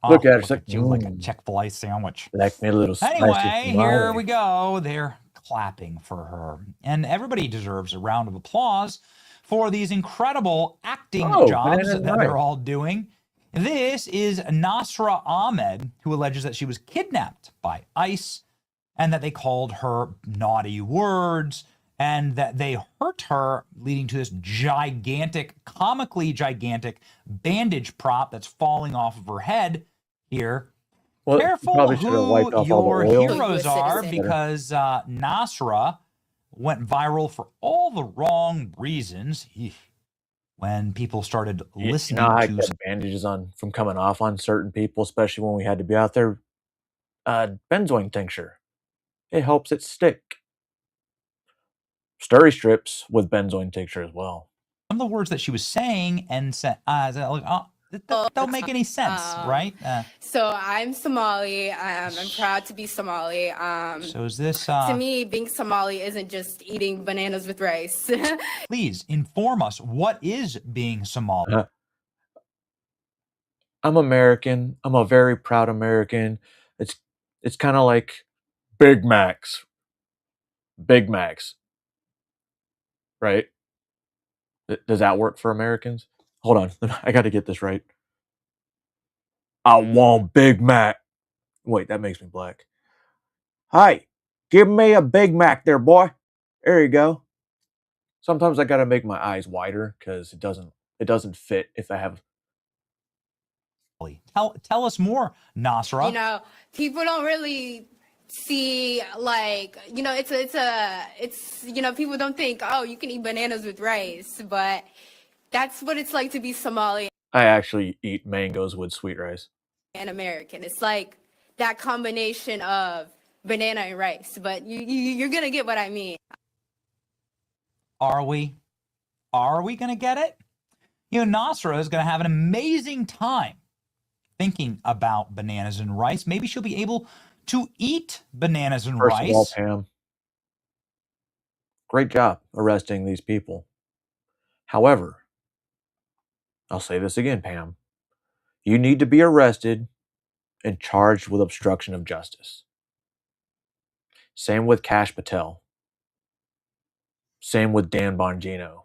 Look at it. You like a Chick-fil-A sandwich. Like me a little Anyway, here we go. They're clapping for her. And everybody deserves a round of applause for these incredible acting jobs that they're all doing. This is Nasra Ahmed, who alleges that she was kidnapped by ICE and that they called her naughty words and that they hurt her, leading to this gigantic, comically gigantic bandage prop that's falling off of her head here. Well, careful who your heroes are, because Nasra went viral for all the wrong reasons. When people started listening I to kept bandages on from coming off on certain people, especially when we had to be out there. Benzoin tincture. It helps it stick. Sturry strips with benzoin tincture as well. some of the words that she was saying and said, that don't make any sense, right? So I'm Somali. I'm proud to be Somali. So is this... to me, being Somali isn't just eating bananas with rice. Please inform us, what is being Somali? I'm American. I'm a very proud American. It's kind of like Big Macs. Big Macs. Right? Does that work for Americans? Hold on. I got to get this right. I want Big Mac. Wait, that makes me black. Hi, give me a Big Mac there, boy. There you go. Sometimes I got to make my eyes wider because it doesn't fit if I have... Tell us more, Nasra. You know, people don't really see, like, you know, it's you know, people don't think, oh, you can eat bananas with rice, but that's what it's like to be Somali I actually eat mangoes with sweet rice. and American. It's like that combination of banana and rice, but you're gonna get what I mean. Are we? Are we going to get it? You know, Nasra is going to have an amazing time thinking about bananas and rice. Maybe she'll be able to eat bananas and First rice. of all, Pam, great job arresting these people. However, I'll say this again, Pam. You need to be arrested and charged with obstruction of justice. Same with Kash Patel. Same with Dan Bongino.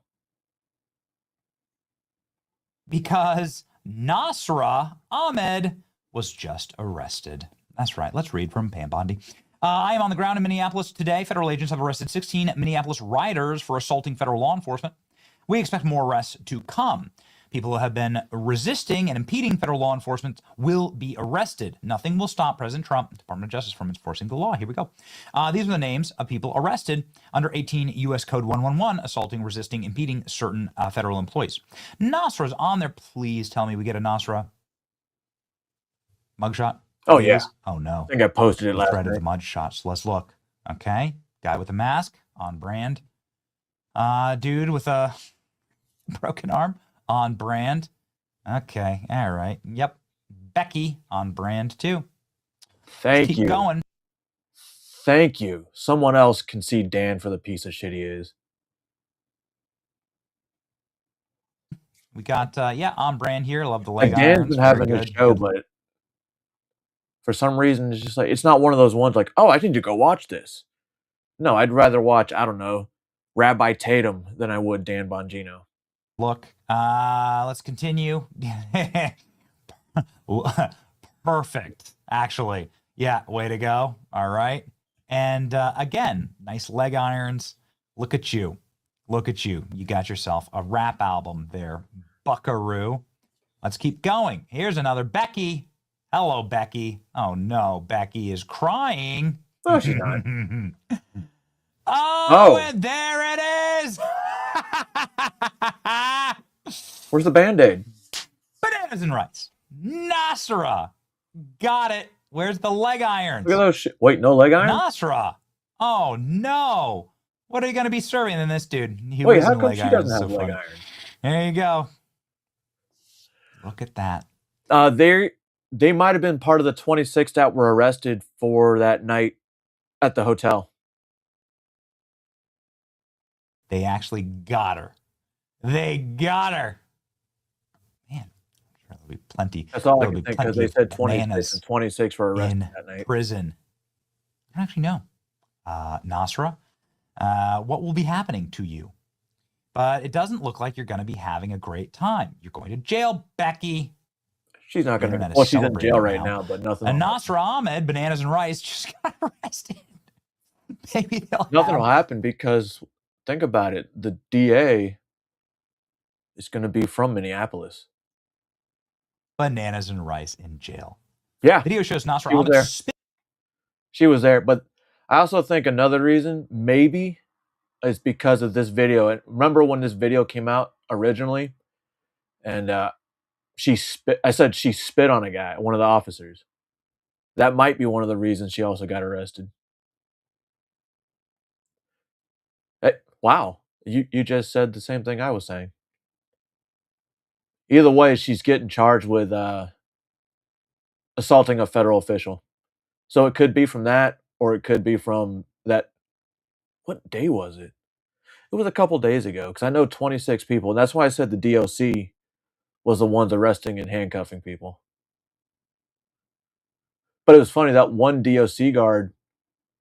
Because Nasra Ahmed was just arrested. That's right. Let's read from Pam Bondi. I am on the ground in Minneapolis today. Federal agents have arrested 16 Minneapolis riders for assaulting federal law enforcement. We expect more arrests to come. People who have been resisting and impeding federal law enforcement will be arrested. Nothing will stop President Trump, Department of Justice, from enforcing the law. Here we go. These are the names of people arrested under 18 U.S. Code 111, assaulting, resisting, impeding certain federal employees. Nasra's on there. Please tell me we get a Nasra mugshot. Oh, please. yeah. Oh, no. I think I posted it last Thread of the night. mud shots. Let's look. Okay. Guy with a mask, on brand. Dude with a broken arm, on brand. Okay. All right. Yep. Becky, on brand too. Thank Keep you. going. Thank you. Someone else can see Dan for the piece of shit he is. We got, yeah, on brand here. Love the leg Like, Dan's irons. been Very having a good. show, but for some reason, it's just like, it's not one of those ones like, oh, I need to go watch this. No, I'd rather watch, I don't know, Rabbi Tatum than I would Dan Bongino. Look, let's continue. Perfect, actually. Yeah, way to go. All right. And again, nice leg irons. Look at you. Look at you. You got yourself a rap album there, buckaroo. Let's keep going. Here's another Becky. Hello, Becky. Oh, no, Becky is crying. No, she's not. Oh, and there it is. Where's the Band-Aid? Bananas and rice. Nasra. Got it. Where's the leg irons? Look at those shit. Wait, no leg iron? Nasra. Oh, no. What are you going to be serving than this dude? Wait, how come she doesn't have leg iron? There you go. Look at that. They might have been part of the 26 that were arrested for that night at the hotel. They actually got her. They got her. Man, I'm sure there'll be plenty. That's all I there'll can be think because plenty they of said 26 and 26 were arrested in that night. prison. I don't actually know. Nasra, what will be happening to you? But it doesn't look like you're going to be having a great time. You're going to jail, Becky. She's not going to. Well, she's in jail right now, but nothing. And Nasra Ahmed, bananas and rice, just got arrested. Maybe nothing will happen because think about it. The DA is going to be from Minneapolis. Bananas and rice in jail. Yeah. Video shows Nasra She was Ahmed there. She was there, but I also think another reason maybe is because of this video. And remember when this video came out originally, and she spit. I said she spit on a guy, one of the officers. That might be one of the reasons she also got arrested. Hey, wow, you just said the same thing I was saying. Either way, she's getting charged with assaulting a federal official. So it could be from that, or it could be from that. What day was it? It was a couple days ago, because I know 26 people. And that's why I said the DOC was the ones arresting and handcuffing people. But it was funny, that one DOC guard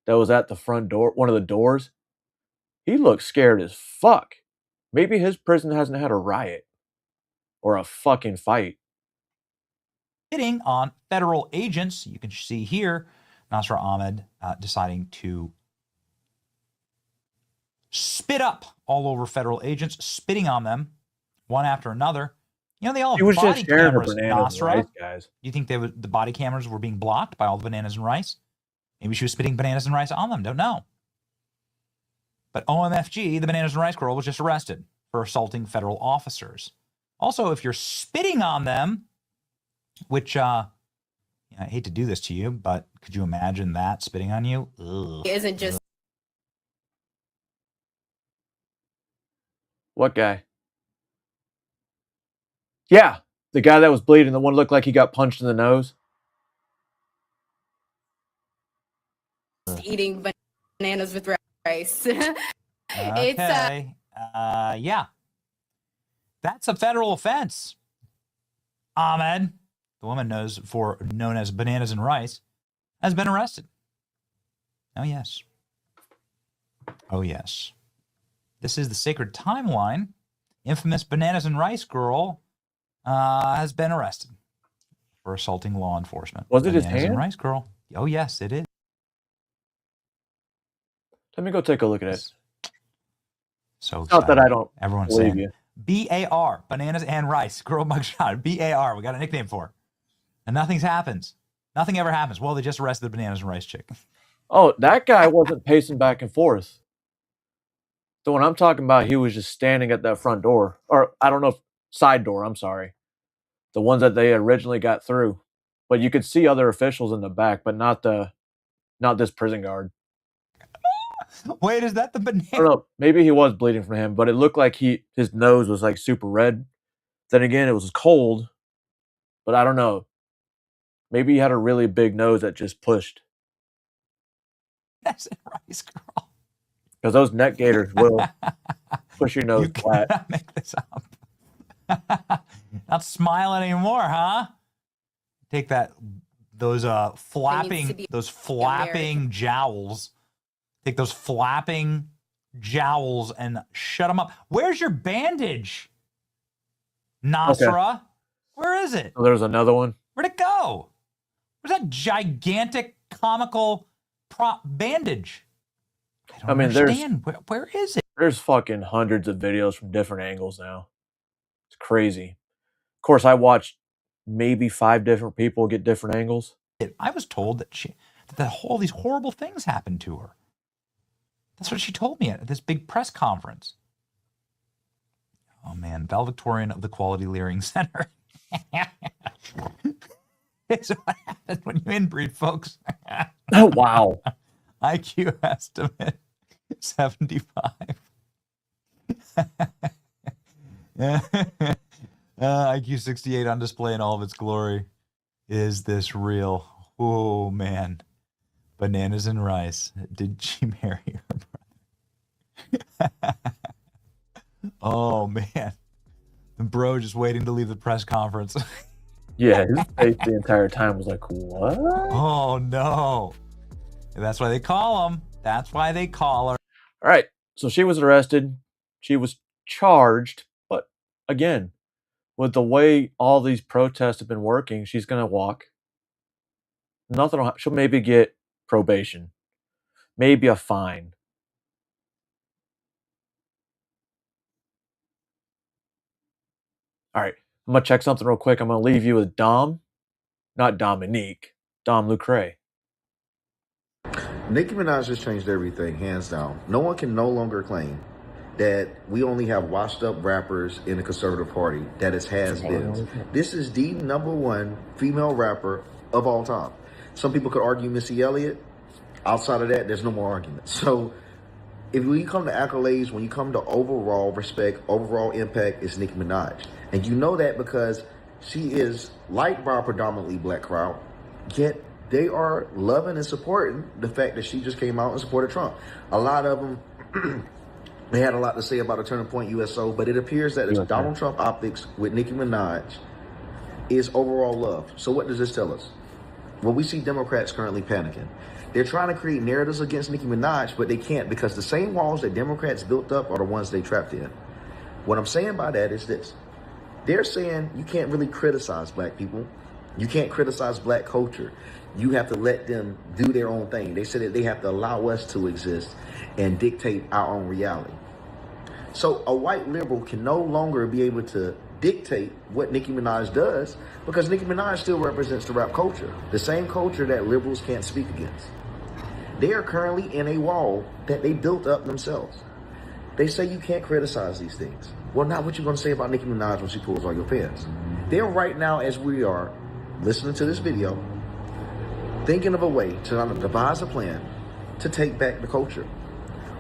that was at the front door, one of the doors, he looked scared as fuck. Maybe his prison hasn't had a riot or a fucking fight. Hitting on federal agents. You can see here Nasra Ahmed deciding to spit up all over federal agents, spitting on them one after another. You know, they all have body cameras, Nasra. Guys. You think the body cameras were being blocked by all the bananas and rice? Maybe she was spitting bananas and rice on them. Don't know. But OMFG, the bananas and rice girl, was just arrested for assaulting federal officers. Also, if you're spitting on them, which I hate to do this to you, but could you imagine that spitting on you? Ugh. It isn't just What guy? Yeah, the guy that was bleeding, the one looked like he got punched in the nose. Eating bananas with rice. Okay. Yeah. That's a federal offense. Ahmed, the woman known as Bananas and Rice, has been arrested. Oh, yes. Oh, yes. This is the sacred timeline. Infamous Bananas and Rice girl has been arrested for assaulting law enforcement. Was it his Bananas and hand? Rice girl. Oh, yes, it is. Let me go take a look at it. So It's not that I don't Everyone's believe saying you. BAR, Bananas and Rice, girl mugshot. BAR, we got a nickname for her. And nothing's happens. Nothing ever happens. Well, they just arrested the Bananas and Rice chick. Oh, that guy wasn't pacing back and forth. The one I'm talking about, he was just standing at that front door. Or, I don't know, side door, I'm sorry. The ones that they originally got through. But you could see other officials in the back, but not this prison guard. Wait, is that the banana? I don't know. Maybe he was bleeding from him, but it looked like his nose was like super red. Then again, it was cold, but I don't know. Maybe he had a really big nose that just pushed. That's a Rice girl. Because those neck gaiters will push your nose flat. Cannot make this up. Not smiling anymore, huh? Take those flapping jowls. Take those flapping jowls and shut them up. Where's your bandage, Nasra? Okay. Where is it? Oh, there's another one. Where'd it go? Where's that gigantic comical prop bandage? I don't understand. Where is it? There's fucking hundreds of videos from different angles now. It's crazy. Of course, I watched maybe 5 different people get different angles. I was told that all these horrible things happened to her. That's what she told me at this big press conference. Oh, man. Valedictorian of the Quality Leering Center. It's what happens when you inbreed, folks. Oh, wow. IQ estimate 75. IQ 68 on display in all of its glory. Is this real? Oh, man. Bananas and Rice. Did she marry her brother? Oh, man. The bro just waiting to leave the press conference. Yeah, his face the entire time was like, what? Oh, no. That's why they call him. That's why they call her. All right. So she was arrested. She was charged. But again, with the way all these protests have been working, she's going to walk. Nothing. She'll maybe get probation. Maybe a fine. All right. I'm going to check something real quick. I'm going to leave you with Dom. Not Dominique. Dom Lucre. Nicki Minaj has changed everything, hands down. No one can no longer claim that we only have washed up rappers in the conservative party, that it has been. This is the #1 female rapper of all time. Some people could argue Missy Elliott. Outside of that, there's no more argument. So if when you come to accolades, when you come to overall respect, overall impact, it's Nicki Minaj. And you know that because she is liked by a predominantly black crowd, yet they are loving and supporting the fact that she just came out and supported Trump. A lot of them, they had a lot to say about a Turning Point USO, but it appears that it's Donald Trump optics with Nicki Minaj is overall love. So what does this tell us? Well, we see Democrats currently panicking. They're trying to create narratives against Nicki Minaj, but they can't because the same walls that Democrats built up are the ones they trapped in. What I'm saying by that is this. They're saying you can't really criticize black people. You can't criticize black culture. You have to let them do their own thing. They said that they have to allow us to exist and dictate our own reality. So a white liberal can no longer be able to dictate what Nicki Minaj does because Nicki Minaj still represents the rap culture, the same culture that liberals can't speak against. They are currently in a wall that they built up themselves. They say you can't criticize these things. Well, not what you're going to say about Nicki Minaj when she pulls all your pants. They're right now, as we are listening to this video, thinking of a way to devise a plan to take back the culture.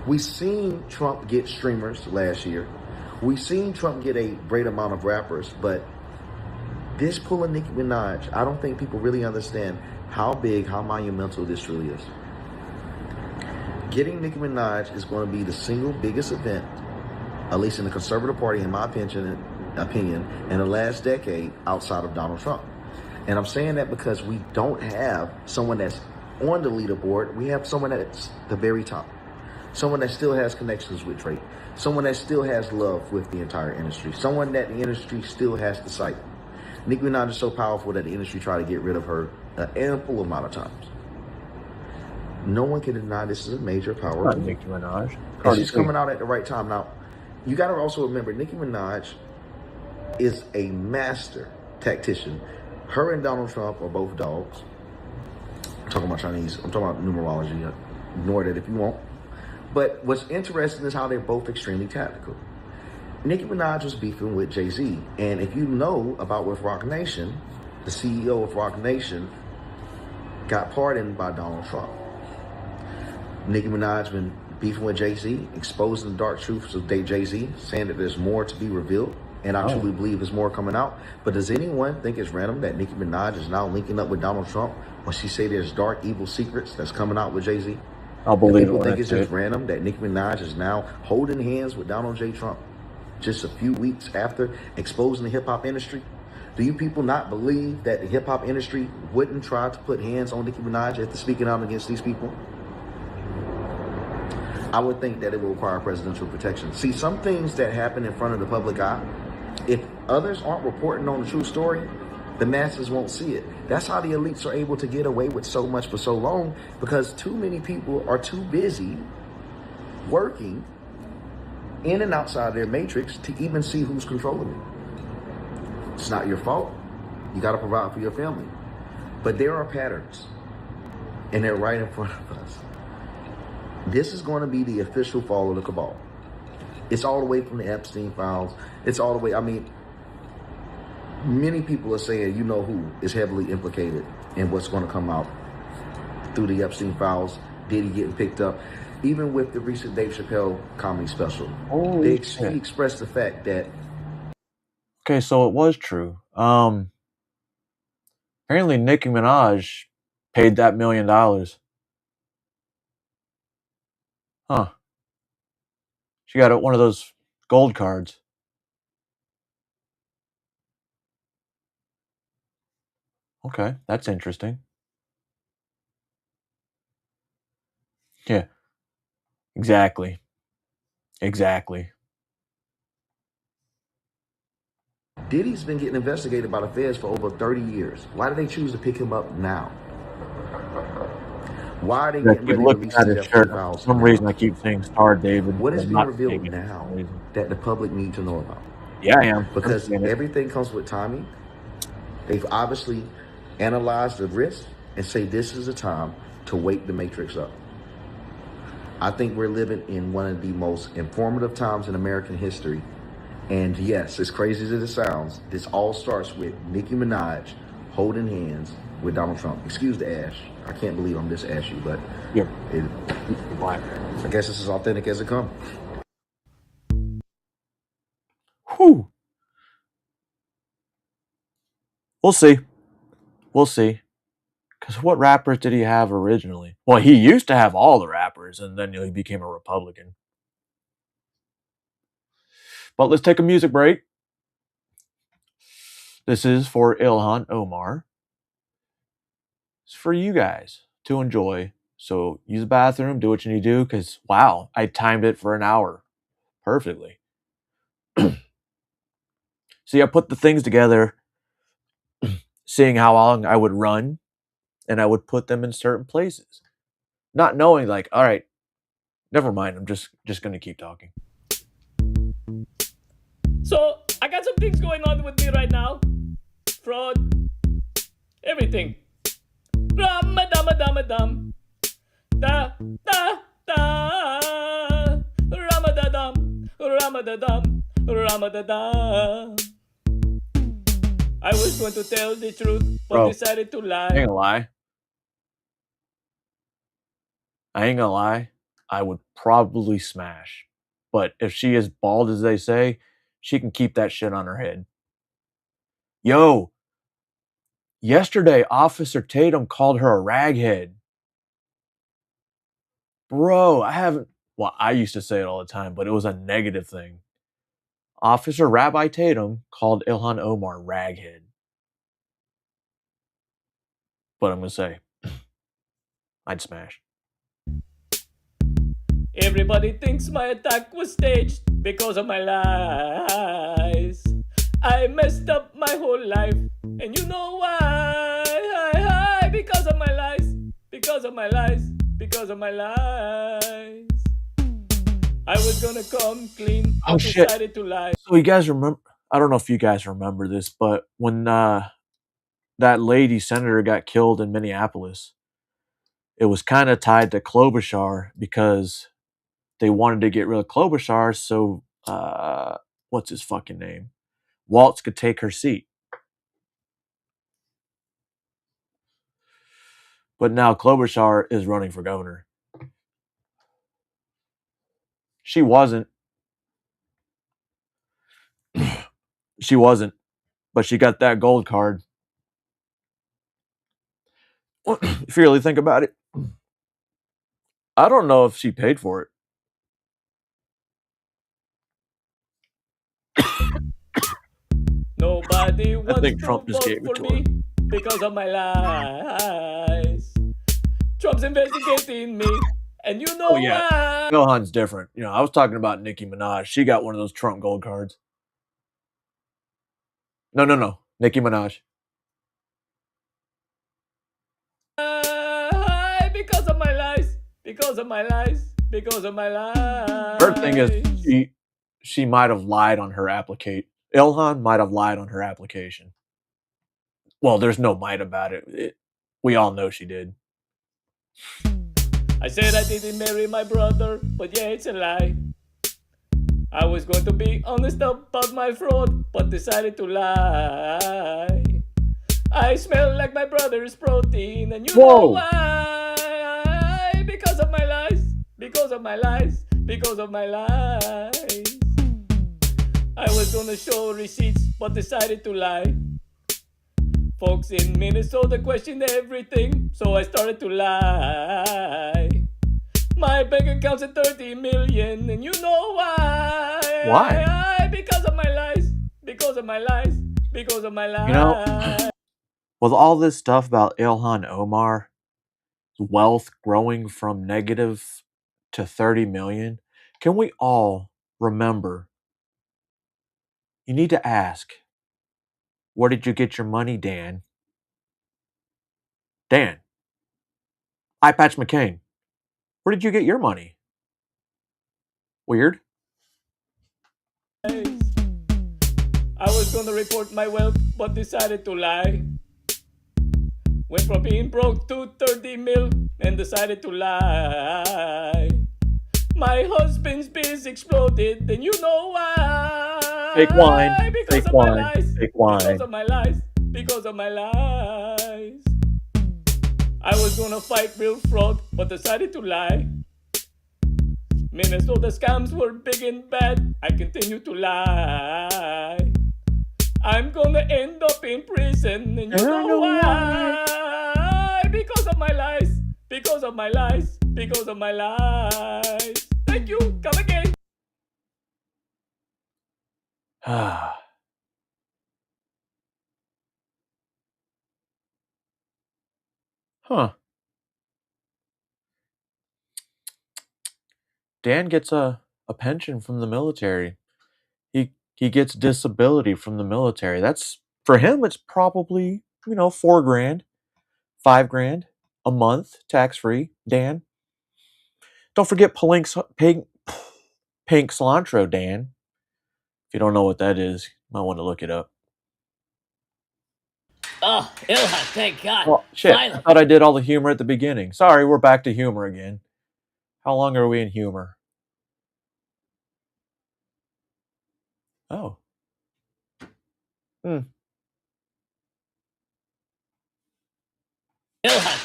We've seen Trump get streamers last year. We've seen Trump get a great amount of rappers, but this pull of Nicki Minaj, I don't think people really understand how big, how monumental this really is. Getting Nicki Minaj is going to be the single biggest event, at least in the conservative party, in my opinion, in the last decade outside of Donald Trump. And I'm saying that because we don't have someone that's on the leaderboard. We have someone that's the very top. Someone that still has connections with Drake. Someone that still has love with the entire industry. Someone that the industry still has to cite. Nicki Minaj is so powerful that the industry tried to get rid of her an ample amount of times. No one can deny this is a major power. Not Nicki Minaj. And she's coming out at the right time. Now, you got to also remember, Nicki Minaj is a master tactician. Her and Donald Trump are both dogs. I'm talking about Chinese. I'm talking about numerology. Ignore that if you want. But what's interesting is how they're both extremely tactical. Nicki Minaj was beefing with Jay-Z. And if you know about with Roc Nation, the CEO of Roc Nation got pardoned by Donald Trump. Nicki Minaj been beefing with Jay-Z, exposing the dark truths of Jay-Z, saying that there's more to be revealed. And I truly believe there's more coming out. But does anyone think it's random that Nicki Minaj is now linking up with Donald Trump when she say there's dark, evil secrets that's coming out with Jay-Z? I'll believe people it. Think it's just random that Nicki Minaj is now holding hands with Donald J. Trump just a few weeks after exposing the hip-hop industry? Do you people not believe that the hip-hop industry wouldn't try to put hands on Nicki Minaj after speaking out against these people? I would think that it will require presidential protection. See, some things that happen in front of the public eye, if others aren't reporting on the true story, the masses won't see it. That's how the elites are able to get away with so much for so long, because too many people are too busy working in and outside their matrix to even see who's controlling it. It's not your fault. You got to provide for your family. But there are patterns, and they're right in front of us. This is going to be the official fall of the cabal. It's all the way from the Epstein files. It's all the way, I mean, many people are saying, you know who is heavily implicated in what's going to come out through the Epstein files, Diddy getting picked up. Even with the recent Dave Chappelle comedy special, he expressed the fact that... Okay, so it was true. Apparently Nicki Minaj paid that $1 million. Huh. She got one of those gold cards. Okay, that's interesting. Yeah. Exactly. Diddy's been getting investigated by the feds for over 30 years. Why did they choose to pick him up now? Why are they getting ready to release the Epstein files? For some reason, I keep saying Star David. What is being revealed now that the public need to know about? Yeah, I am. Because everything comes with timing. They've obviously analyzed the risk and say this is a time to wake the matrix up. I think we're living in one of the most informative times in American history. And yes, as crazy as it sounds, this all starts with Nicki Minaj holding hands with Donald Trump. Excuse the ash. I can't believe I'm this ashy, but I guess it's as authentic as it comes. Whew. We'll see. Because what rappers did he have originally? Well, he used to have all the rappers, and then he became a Republican. But let's take a music break. This is for Ilhan Omar. It's for you guys to enjoy. So use the bathroom, do what you need to do, because, wow, I timed it for an hour perfectly. See, I put the things together, seeing how long I would run, and I would put them in certain places. Not knowing, like, all right, never mind, I'm just going to keep talking. So, I got some things going on with me right now. Fraud. Everything. Ramadam. Da, da, da. Ramadadam. I was going to tell the truth, but decided to lie. I ain't gonna lie. I would probably smash. but if she is bald as they say, she can keep that shit on her head. Yo, yesterday, Officer Tatum called her a raghead. Bro, I used to say it all the time, but it was a negative thing. Officer Rabbi Tatum called Ilhan Omar raghead. But I'm going to say, I'd smash. Everybody thinks my attack was staged because of my lies. I messed up my whole life, and you know why? Because of my lies, because of my lies, because of my lies. I was gonna come clean, but decided to lie. So you guys remember, I don't know if you guys remember this, but when that lady senator got killed in Minneapolis, it was kind of tied to Klobuchar because they wanted to get rid of Klobuchar so, what's his fucking name? Waltz could take her seat. But now Klobuchar is running for governor. She wasn't. She wasn't. But she got that gold card. If you really think about it, I don't know if she paid for it. Nobody I wants think to Trump just vote gave it for to me her. because of my lies. Trump's investigating me, and you know Oh, yeah. why? Ilhan's different. You know, I was talking about Nicki Minaj. She got one of those Trump gold cards. No. Nicki Minaj. Because of my lies, because of my lies, because of my lies. Her thing is she might have lied on her application. Ilhan might have lied on her application. Well, there's no might about it. We all know she did. I said I didn't marry my brother, but yeah, it's a lie. I was going to be honest about my fraud, but decided to lie. I smell like my brother's protein, and you know why? Because of my lies, because of my lies, because of my lies. I was gonna show receipts, but decided to lie. Folks in Minnesota questioned everything, so I started to lie. My bank account's at 30 million, and you know why? Why? Because of my lies, because of my lies, because of my lies. You know, with all this stuff about Ilhan Omar, wealth growing from negative to 30 million, can we all remember? You need to ask, where did you get your money, Dan? Dan. Eye Patch McCain. Where did you get your money? Weird. I was gonna report my wealth, but decided to lie. Went from being broke to 30 mil and decided to lie. My husband's biz exploded, and you know why? Fake wine. Because Fake of wine. my lies. Fake wine. Because of my lies. Because of my lies. I was gonna fight real fraud, but decided to lie. Minnesota scams were big and bad. I continue to lie. I'm gonna end up in prison, and you know why? Because of my lies. Because of my lies. Because of my lies. Thank you. Come again. Huh. Dan gets a pension from the military. He gets disability from the military. That's, for him, it's probably, $4,000, $5,000 a month, tax free. Dan. Don't forget pink cilantro, Dan. If you don't know what that is, you might want to look it up. Oh, Ilhan, thank God. Well, shit. Finally. I thought I did all the humor at the beginning. Sorry, we're back to humor again. How long are we in humor? Oh. Ilhan,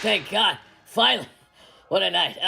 thank God. Finally. What a night.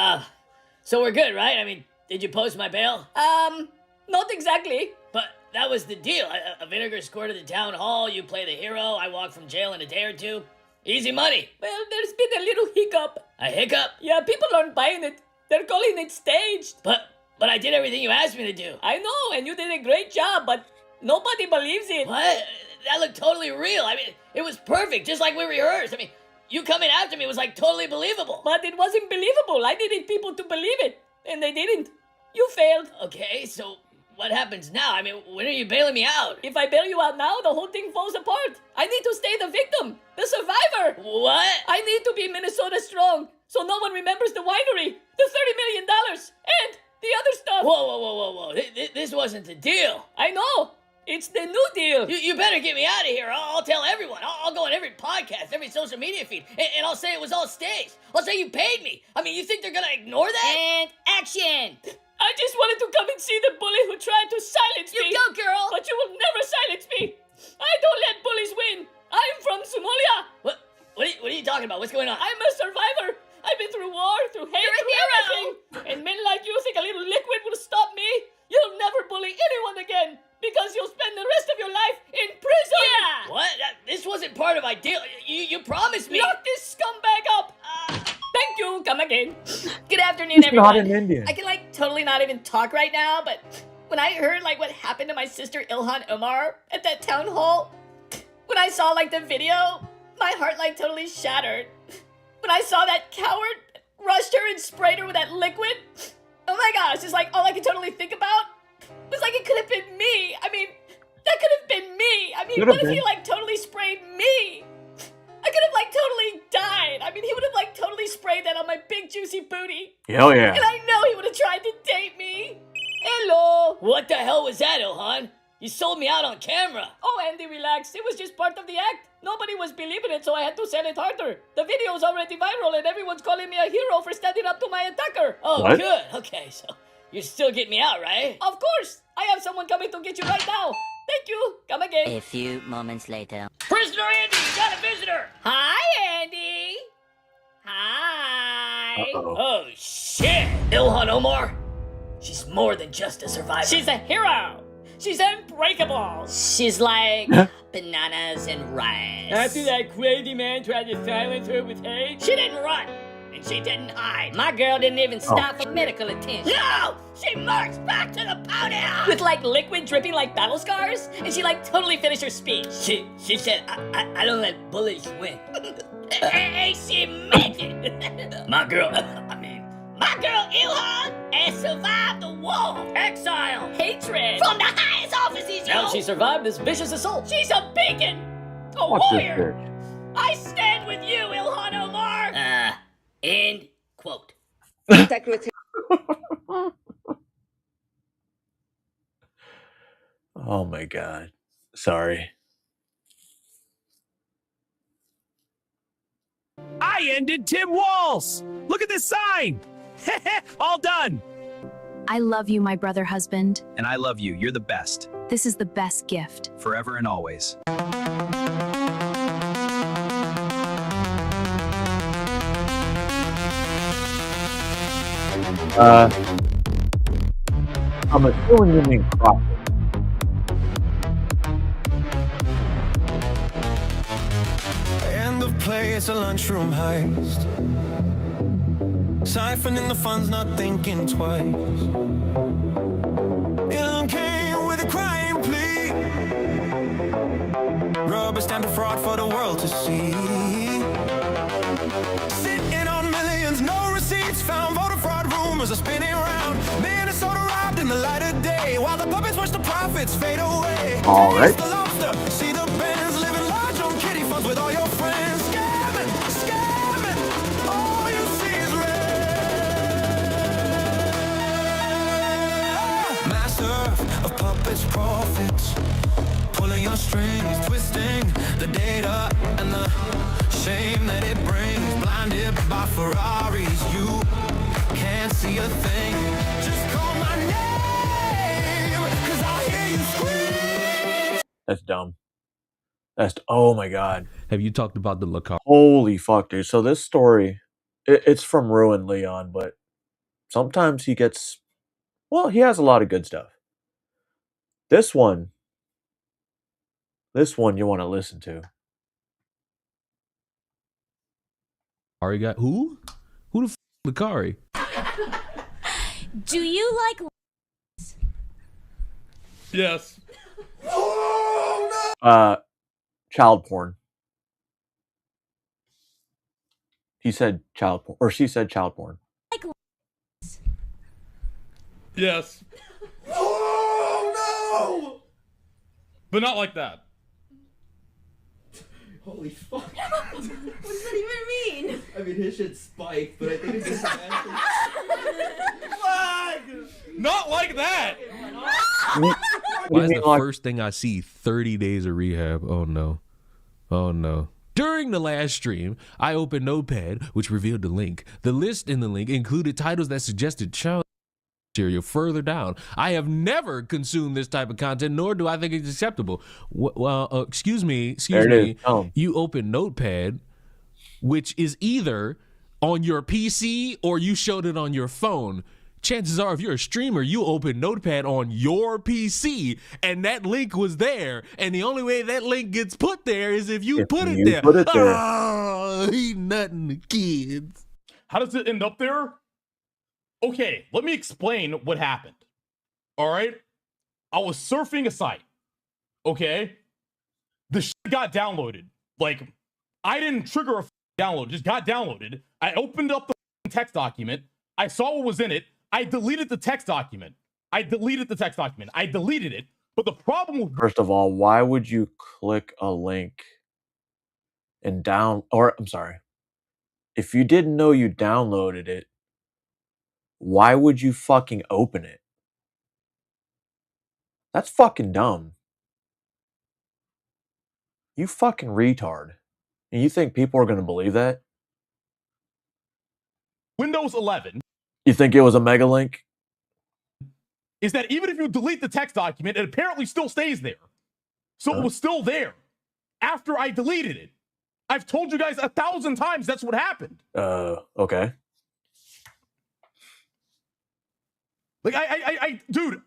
So we're good, right? I mean, Did you post my bail? Not exactly. But that was the deal. A vinegar squirt at the town hall, you play the hero, I walk from jail in a day or two. Easy money. Well, there's been a little hiccup. A hiccup? Yeah, people aren't buying it. They're calling it staged. But I did everything you asked me to do. I know, and you did a great job, but nobody believes it. What? That looked totally real. I mean, it was perfect, just like we rehearsed. I mean, you coming after me was like totally believable. But it wasn't believable. I needed people to believe it, and they didn't. You failed. Okay, so what happens now? I mean, when are you bailing me out? If I bail you out now, the whole thing falls apart. I need to stay the victim, the survivor. What? I need to be Minnesota strong, so no one remembers the winery, the $30 million, and the other stuff. Whoa. This wasn't the deal. I know. It's the new deal. You better get me out of here. I'll tell everyone. I'll go on every podcast, every social media feed, and I'll say it was all staged. I'll say you paid me. I mean, you think they're gonna ignore that? And action. I just wanted to come and see the bully who tried to silence me. You go, girl. But you will never silence me. I don't let bullies win. I'm from Somalia. What are you talking about? What's going on? I'm a survivor. I've been through war, through hate, through everything. And men like you think a little liquid will stop me? You'll never bully anyone again, because you'll spend the rest of your life in prison. Yeah. What? This wasn't part of my deal. You promised me. Lock this scumbag up. Thank you. Come again. Good afternoon, everyone. Not an Indian. I can totally not even talk right now, but when I heard what happened to my sister Ilhan Omar at that town hall, when I saw the video, my heart totally shattered. When I saw that coward rushed her and sprayed her with that liquid, oh my gosh, it's all I could totally think about was it could have been me. I mean, that could have been me. I mean, what if he totally sprayed me? I could have totally died. I mean, he would have totally sprayed that on my big juicy booty. Hell yeah. And I know he would have tried to date me. Hello. What the hell was that, Ilhan? You sold me out on camera. Oh, Andy, relax. It was just part of the act. Nobody was believing it, so I had to sell it harder. The video's already viral, and everyone's calling me a hero for standing up to my attacker. Oh, what? Good. Okay, so you're still getting me out, right? Of course. I have someone coming to get you right now. Thank you. Come again. A few moments later. Prisoner Andy, you got a visitor. Hi, Andy. Hi. Uh-oh. Oh, shit. Ilhan Omar, she's more than just a survivor. She's a hero. She's unbreakable. She's like bananas and rice. After that crazy man tried to silence her with hate, She didn't run, and she didn't hide. my girl didn't even stop for medical attention. No! She marched back to the podium! With liquid dripping like battle scars, and she totally finished her speech. She said, I don't let bullies win. Hey, she meant it! My girl Ilhan has survived the war, exile, Hatred from the highest offices, yo! Now she survived this vicious assault. She's a beacon! A Watch this warrior! bitch. I stand with you, Ilhan Omar! End quote. Oh my god. Sorry. I ended Tim Walls. Look at this sign. All done. I love you, my brother husband. And I love you. You're the best. This is the best gift. Forever and always. I'm assuming you mean crop. End of play, it's a lunchroom heist. Siphoning the funds, not thinking twice. Ill came with a crying plea. Rubber stamp a fraud for the world to see. Sitting on millions, no receipts. Found voter fraud rumors are spinning around. Minnesota robbed in the light of day, while the puppets watch the profits fade away. All right. Taste the lobster, see the bands, living large on kitty funds with all your friends. Scamming, scamming, all you see is red. Master of puppets, profits, pulling your strings, twisting the data and the shame that it brings. Blinded by Ferraris, you can't see a thing. Just call my name, 'cause I hear you scream. That's dumb. Oh my god. Have you talked about the Lacar? Holy fuck, dude. So this story, it's from Ruin Leon, but sometimes he gets Well, he has a lot of good stuff. This one you want to listen to. Ari got who? Who the Lakari? Do you like? Yes. Child porn. He said child porn, or she said child porn. Like. Yes. Oh no! But not like that. Holy fuck. What does that even mean? I mean, his shit spiked, but I think it's just actually... Not like that! Why is the first thing I see 30 days of rehab? Oh no. Oh no. During the last stream, I opened Notepad, which revealed the link. The list in the link included titles that suggested child material further down. I have never consumed this type of content, nor do I think it's acceptable. Well, excuse me. You open Notepad, which is either on your PC or you showed it on your phone. Chances are, if you're a streamer, you open Notepad on your PC, and that link was there. And the only way that link gets put there is if you put it there. Oh, he nutting the kids. How does it end up there? Okay, let me explain what happened. All right? I was surfing a site. Okay? The shit got downloaded. Like, I didn't trigger a download. It just got downloaded. I opened up the text document. I saw what was in it. I deleted the text document. I deleted it. But the problem with... First of all, why would you click a link and if you didn't know you downloaded it, why would you fucking open it? That's fucking dumb. You fucking retard. And you think people are going to believe that? Windows 11... You think it was a mega link? Is that even if you delete the text document, it apparently still stays there. So it was still there after I deleted it. I've told you guys 1,000 times that's what happened. Okay. Like, I dude,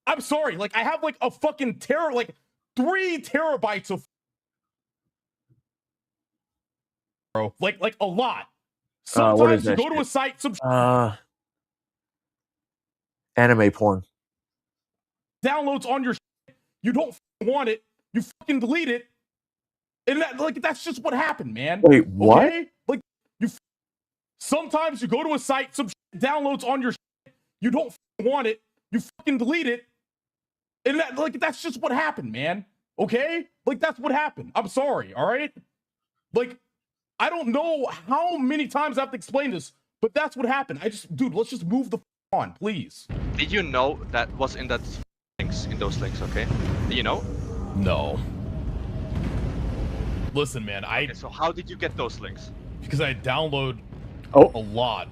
I'm sorry. Like, I have like a fucking 3 terabytes of bro. Like a lot. Sometimes you go to a site, anime porn. Downloads on your shit. You don't want it. You fucking delete it. And that's just what happened, man. Wait, what? Okay? Like, sometimes you go to a site, some shit downloads on your shit. You don't want it. You fucking delete it. And that's just what happened, man. Okay? Like, that's what happened. I'm sorry, all right? Like, I don't know how many times I have to explain this, but that's what happened. Dude, let's just move the on, please. Did you know that was in those links, okay? Do you know? No. Listen, man, Okay, so how did you get those links? Because I download a lot.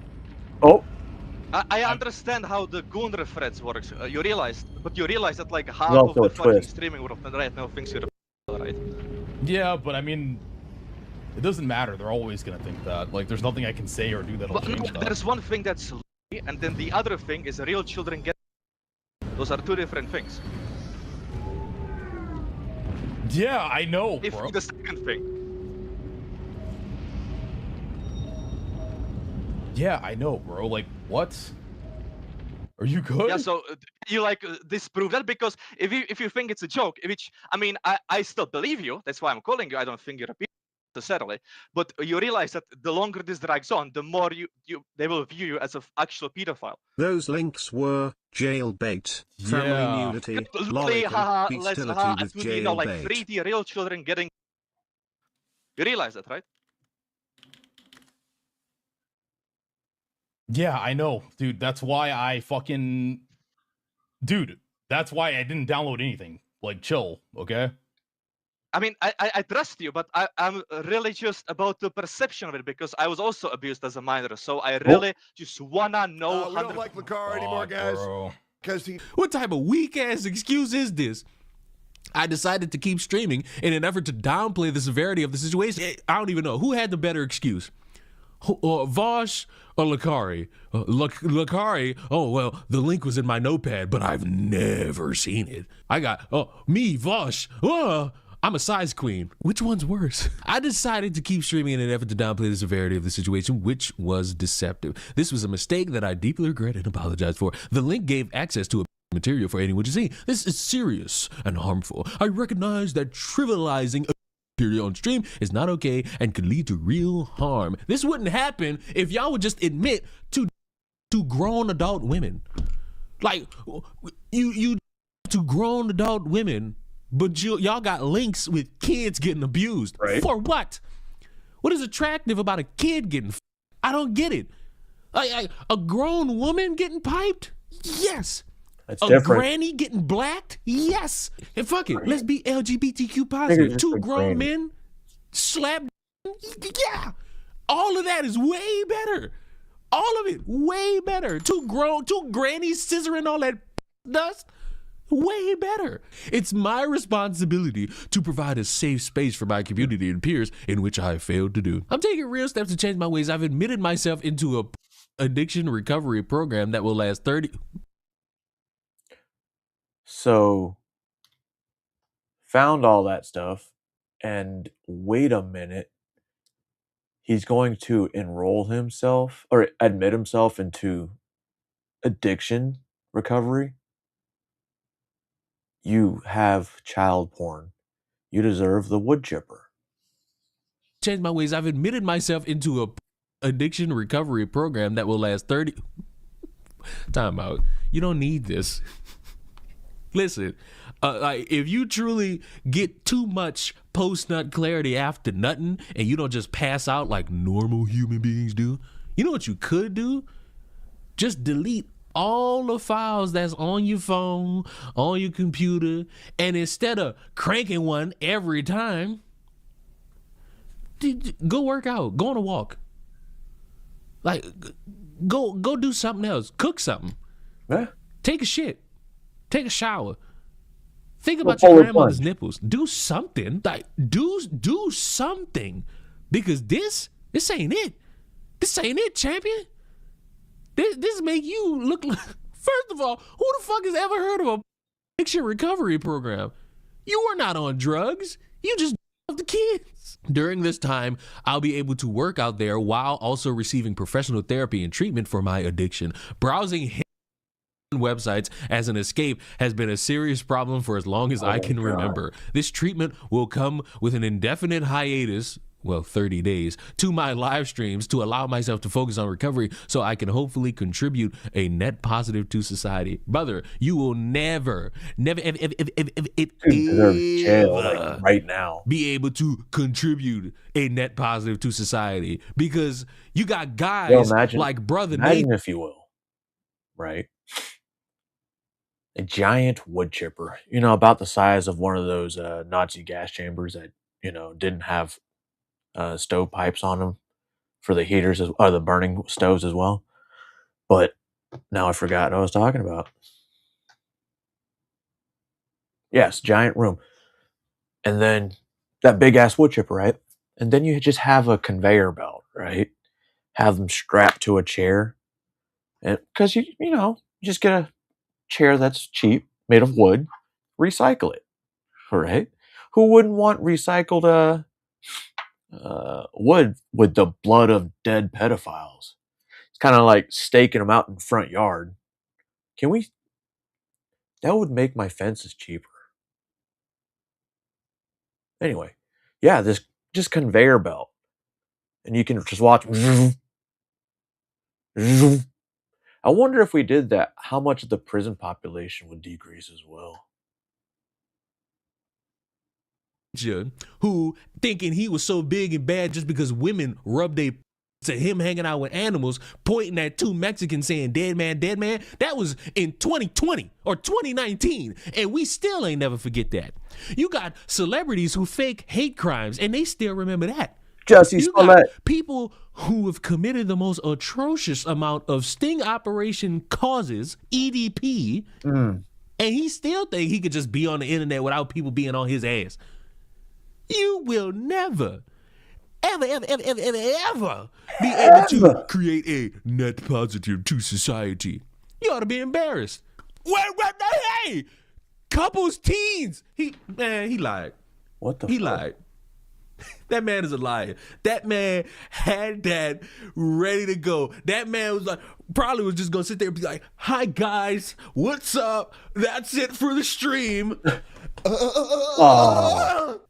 I understand how the goon threads works. You realize that like half of the fucking streaming world right now thinks you're a right? Yeah, but I mean, it doesn't matter. They're always gonna think that. Like, there's nothing I can say or do that'll change that. There's one thing that's and then the other thing is real children get. Those are two different things. Yeah, I know, bro. The second thing. Yeah, I know, bro. Like, what? Are you good? Yeah, so you like disprove that because if you think it's a joke, which I mean, I still believe you. That's why I'm calling you. I don't think you're a pedophile necessarily, but you realize that the longer this drags on, the more they will view you as an actual pedophile. Those links were jailbait, family nudity, lollipop, bestiality with jailbait. Like 3D real children getting. You realize that, right? Yeah, I know, dude. That's why I fucking... Dude, that's why I didn't download anything. Like, chill, okay? I mean, I trust you, but I'm really just about the perception of it because I was also abused as a minor, so I really just wanna know. We don't like Lakar anymore, guys. Because what type of weak-ass excuse is this? I decided to keep streaming in an effort to downplay the severity of the situation. I don't even know. Who had the better excuse? Vosh or Lakari? Lakari, oh, well, the link was in my notepad, but I've never seen it. I got, me, Vosh. I'm a size queen. Which one's worse? I decided to keep streaming in an effort to downplay the severity of the situation, which was deceptive. This was a mistake that I deeply regret and apologize for. The link gave access to material for anyone to see. This is serious and harmful. I recognize that trivializing material on stream is not okay and could lead to real harm. This wouldn't happen if y'all would just admit to grown adult women. Like, you to grown adult women, but y'all got links with kids getting abused. Right. For what? What is attractive about a kid getting I don't get it. A grown woman getting piped? Yes. That's a different. Granny getting blacked? Yes. And fuck it, let's be LGBTQ positive. Two grown men slap. Yeah. All of that is way better. All of it way better. Two grannies scissoring all that dust. Way better. It's my responsibility to provide a safe space for my community and peers, in which I have failed to do. I'm taking real steps to change my ways. I've admitted myself into a addiction recovery program that will last 30. So, found all that stuff, and wait a minute, he's going to enroll himself or admit himself into addiction recovery. You have child porn. You deserve the wood chipper. Change my ways. I've admitted myself into a addiction recovery program that will last 30. Time out. You don't need this. Listen, like if you truly get too much post-nut clarity after nutting and you don't just pass out like normal human beings do, you know what you could do? Just delete all the files that's on your phone, on your computer, and instead of cranking one every time, go work out, go on a walk. Like, go do something else. Cook something. Yeah. Take a shit. Take a shower. Think about your grandmother's nipples. Do something. Like, do something. Because this ain't it. This ain't it, champion. This make you look like, first of all, who the fuck has ever heard of a addiction recovery program? You are not on drugs. You just love the kids. During this time, I'll be able to work out there while also receiving professional therapy and treatment for my addiction. Browsing websites as an escape has been a serious problem for as long as I can remember. This treatment will come with an indefinite hiatus, well, 30 days, to my live streams to allow myself to focus on recovery so I can hopefully contribute a net positive to society. Brother, you will never right now be able to contribute a net positive to society because you got guys like Brother Nate. Imagine, if you will, right? A giant wood chipper, about the size of one of those Nazi gas chambers that, didn't have stovepipes on them for the heaters or the burning stoves as well. But now I forgot what I was talking about. Yes, giant room. And then that big ass wood chipper, right? And then you just have a conveyor belt, right? Have them strapped to a chair. And because you just get a chair that's cheap, made of wood, recycle it. Right? Who wouldn't want recycled wood with the blood of dead pedophiles? It's kind of like staking them out in the front yard. That would make my fences cheaper. Anyway, yeah, this just conveyor belt. And you can just watch. I wonder if we did that, how much of the prison population would decrease as well. Who thinking he was so big and bad just because women rubbed their to him hanging out with animals, pointing at two Mexicans saying dead man, that was in 2020 or 2019, and we still ain't never forget that. You got celebrities who fake hate crimes, and they still remember that. Jussie Smollett. People who have committed the most atrocious amount of sting operation causes, EDP, and he still think he could just be on the internet without people being on his ass. You will never, ever be able to create a net positive to society. You ought to be embarrassed. Hey, couples, teens. He lied. What the? He lied. That man is a liar. That man had that ready to go. That man was like, probably was just gonna sit there and be like, "Hi guys, what's up? That's it for the stream."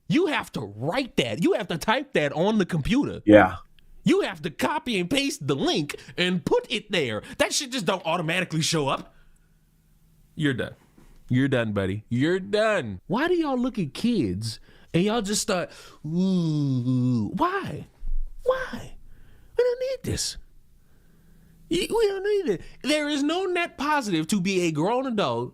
You have to write that. You have to type that on the computer. Yeah. You have to copy and paste the link and put it there. That shit just don't automatically show up. You're done. You're done, buddy. You're done. Why do y'all look at kids and y'all just start, ooh, why? Why? We don't need this. We don't need it. There is no net positive to be a grown adult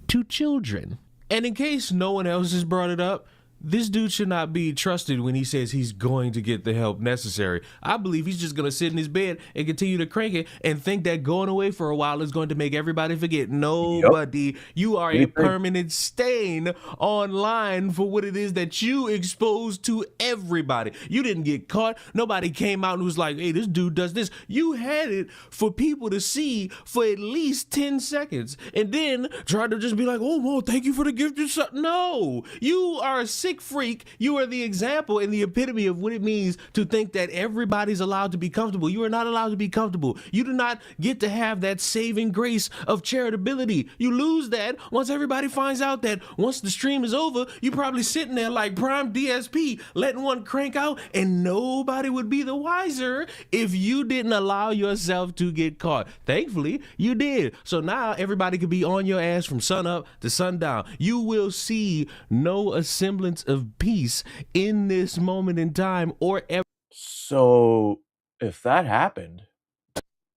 to children. And in case no one else has brought it up, this dude should not be trusted when he says he's going to get the help necessary. I believe he's just going to sit in his bed and continue to crank it and think that going away for a while is going to make everybody forget. Nobody. Yep. You are a permanent stain online for what it is that you exposed to everybody. You didn't get caught. Nobody came out and was like, hey, this dude does this. You had it for people to see for at least 10 seconds and then try to just be like, oh, well, thank you for the gift. No, you are a sick freak. You are the example and the epitome of what it means to think that everybody's allowed to be comfortable. You are not allowed to be comfortable. You do not get to have that saving grace of charitability. You lose that once everybody finds out that once the stream is over, you probably sitting there like prime DSP, letting one crank out, and nobody would be the wiser if you didn't allow yourself to get caught. Thankfully, you did. So now everybody could be on your ass from sun up to sundown. You will see no semblance of peace in this moment in time or ever. So if that happened,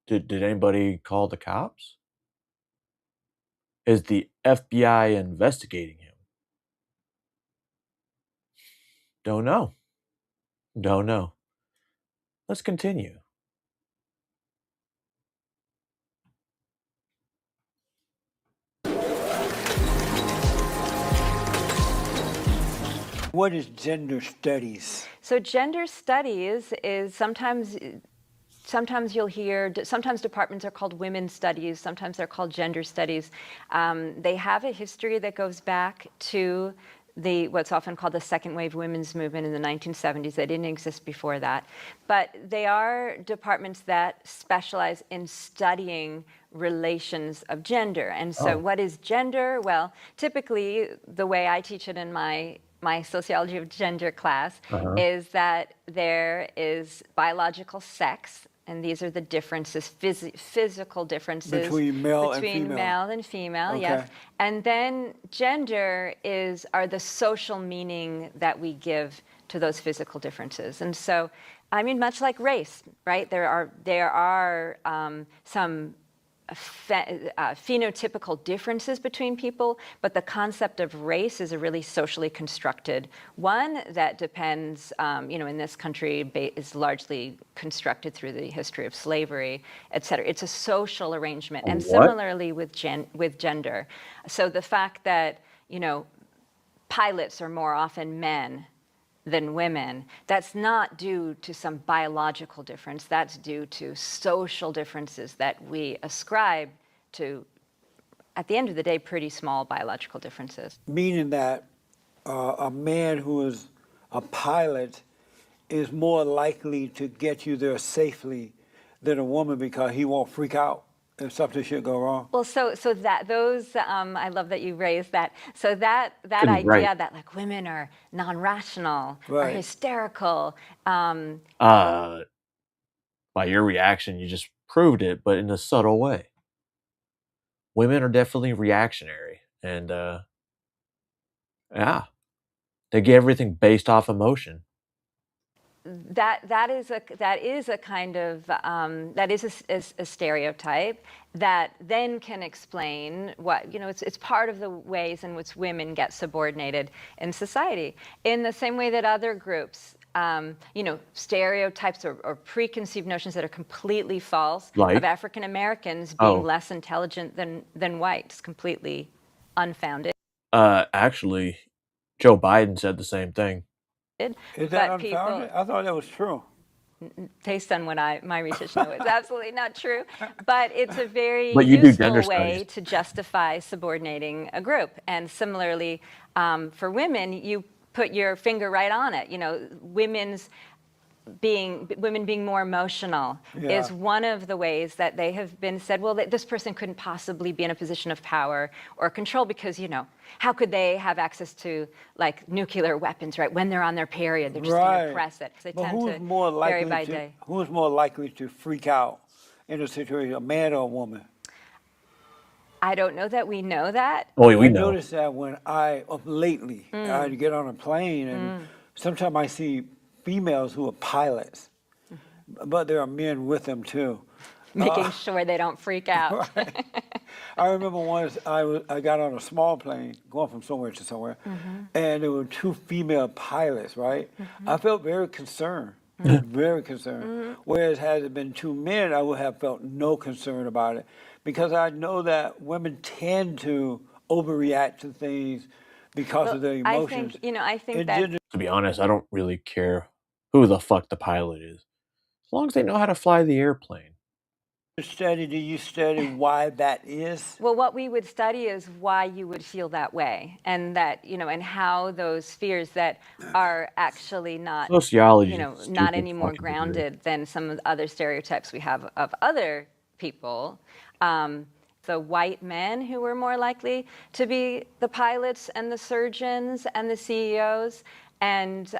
did anybody call the cops? Is the FBI investigating him? Don't know. Don't know. Let's continue. What is gender studies? So gender studies is sometimes you'll hear, sometimes departments are called women's studies, sometimes they're called gender studies. They have a history that goes back to what's often called the second wave women's movement in the 1970s. They didn't exist before that. But they are departments that specialize in studying relations of gender. And so what is gender? Well, typically the way I teach it in my sociology of gender class is that there is biological sex, and these are the differences, physical differences between male and female, yes. And then gender are the social meaning that we give to those physical differences. And so, I mean, much like race, right? There are some phenotypical differences between people, but the concept of race is a really socially constructed one that depends, in this country is largely constructed through the history of slavery, et cetera. It's a social arrangement. And similarly with gender. So the fact that, pilots are more often men than women, that's not due to some biological difference. That's due to social differences that we ascribe to, at the end of the day, pretty small biological differences. Meaning that a man who is a pilot is more likely to get you there safely than a woman because he won't freak out if something should go wrong. Well, so that those I love that you raised that. So that idea that like women are non-rational or hysterical. By your reaction, you just proved it, but in a subtle way. Women are definitely reactionary, and they get everything based off emotion. That is a kind of a stereotype that then can explain what it's part of the ways in which women get subordinated in society. In the same way that other groups, stereotypes or preconceived notions that are completely false of African Americans being less intelligent than whites, completely unfounded. Actually, Joe Biden said the same thing. Is that but people, unfounded? I thought that was true. based on what my research know, it's absolutely not true. But it's a very But you do gender useful way studies. to justify subordinating a group. And similarly, for women, you put your finger right on it. You know, women being more emotional is one of the ways that they have been said, well, this person couldn't possibly be in a position of power or control because, you know, how could they have access to like nuclear weapons, right? When they're on their period, they're just going to press it. They But tend who's to more vary likely by to day. who's more likely to freak out in a situation, a man or a woman? I don't know that we know that. Oh, we I know. noticed that when lately I get on a plane and sometimes I see females who are pilots, but there are men with them too. Making sure they don't freak out. I remember once I got on a small plane going from somewhere to somewhere, and there were two female pilots, right? I felt very concerned, very concerned. Whereas had it been two men, I would have felt no concern about it because I know that women tend to overreact to things because of their emotions. I think that To be honest, I don't really care who the fuck the pilot is, as long as they know how to fly the airplane. Do you study why that is? Well, what we would study is why you would feel that way, and that, you know, and how those fears that are actually not, Sociology you is know, a not stupid any more fucking degree. grounded than some of the other stereotypes we have of other people. The white men who were more likely to be the pilots and the surgeons and the CEOs, and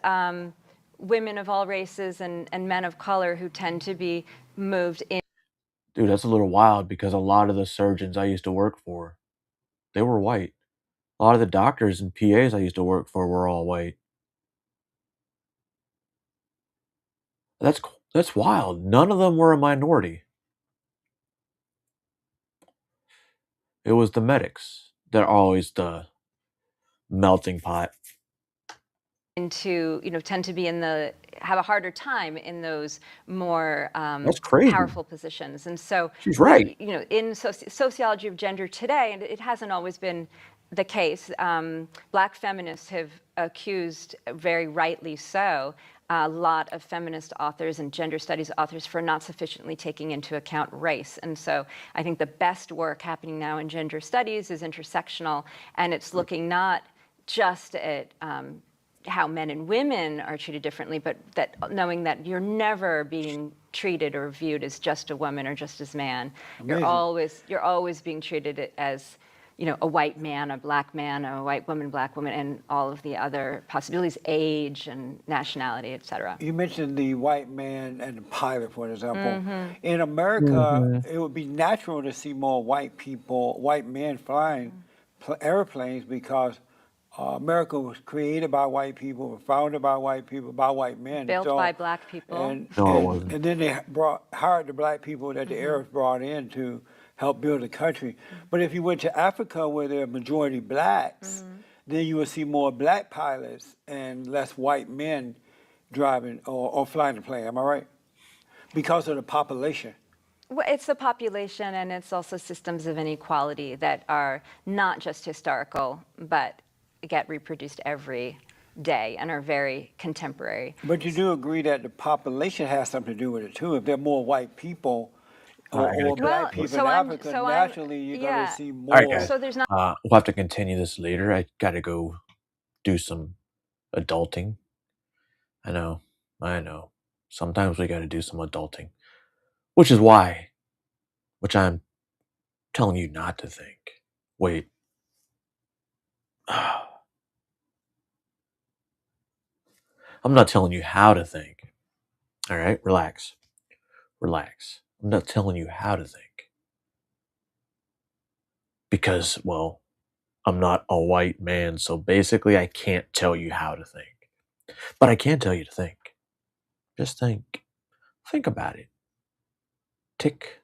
women of all races and men of color who tend to be moved in. Dude, that's a little wild because a lot of the surgeons I used to work for, they were white. A lot of the doctors and PAs I used to work for were all white. That's wild. None of them were a minority. It was the medics that are always the melting pot. Into, you know, tend to be have a harder time in those more That's crazy. powerful positions. And so, She's right. you know, in sociology of gender today, and it hasn't always been the case, Black feminists have accused, very rightly so, a lot of feminist authors and gender studies authors for not sufficiently taking into account race. And so I think the best work happening now in gender studies is intersectional, and it's looking not just at how men and women are treated differently, but that knowing that you're never being treated or viewed as just a woman or just as man. You're always being treated as, you know, a white man, a black man, a white woman, black woman, and all of the other possibilities, age and nationality, et cetera. You mentioned the white man and the pilot, for example. In America, it would be natural to see more white men flying airplanes because America was created by white people, founded by white people, by white men. Built by black people. And then they hired the black people that the Arabs brought in to help build the country. But if you went to Africa where there are majority blacks, then you would see more black pilots and less white men driving or flying the plane. Am I right? Because of the population. Well, it's the population, and it's also systems of inequality that are not just historical, but get reproduced every day and are very contemporary. But you do agree that the population has something to do with it too. If there are more white people or black people in Africa, naturally you're going to see more. All right, guys. So there's not. We'll have to continue this later. I got to go do some adulting. I know. Sometimes we got to do some adulting, which I'm telling you not to think. Wait. I'm not telling you how to think. All right, relax. I'm not telling you how to think. Because, well, I'm not a white man, so basically I can't tell you how to think. But I can tell you to think. Just think. Think about it. Tick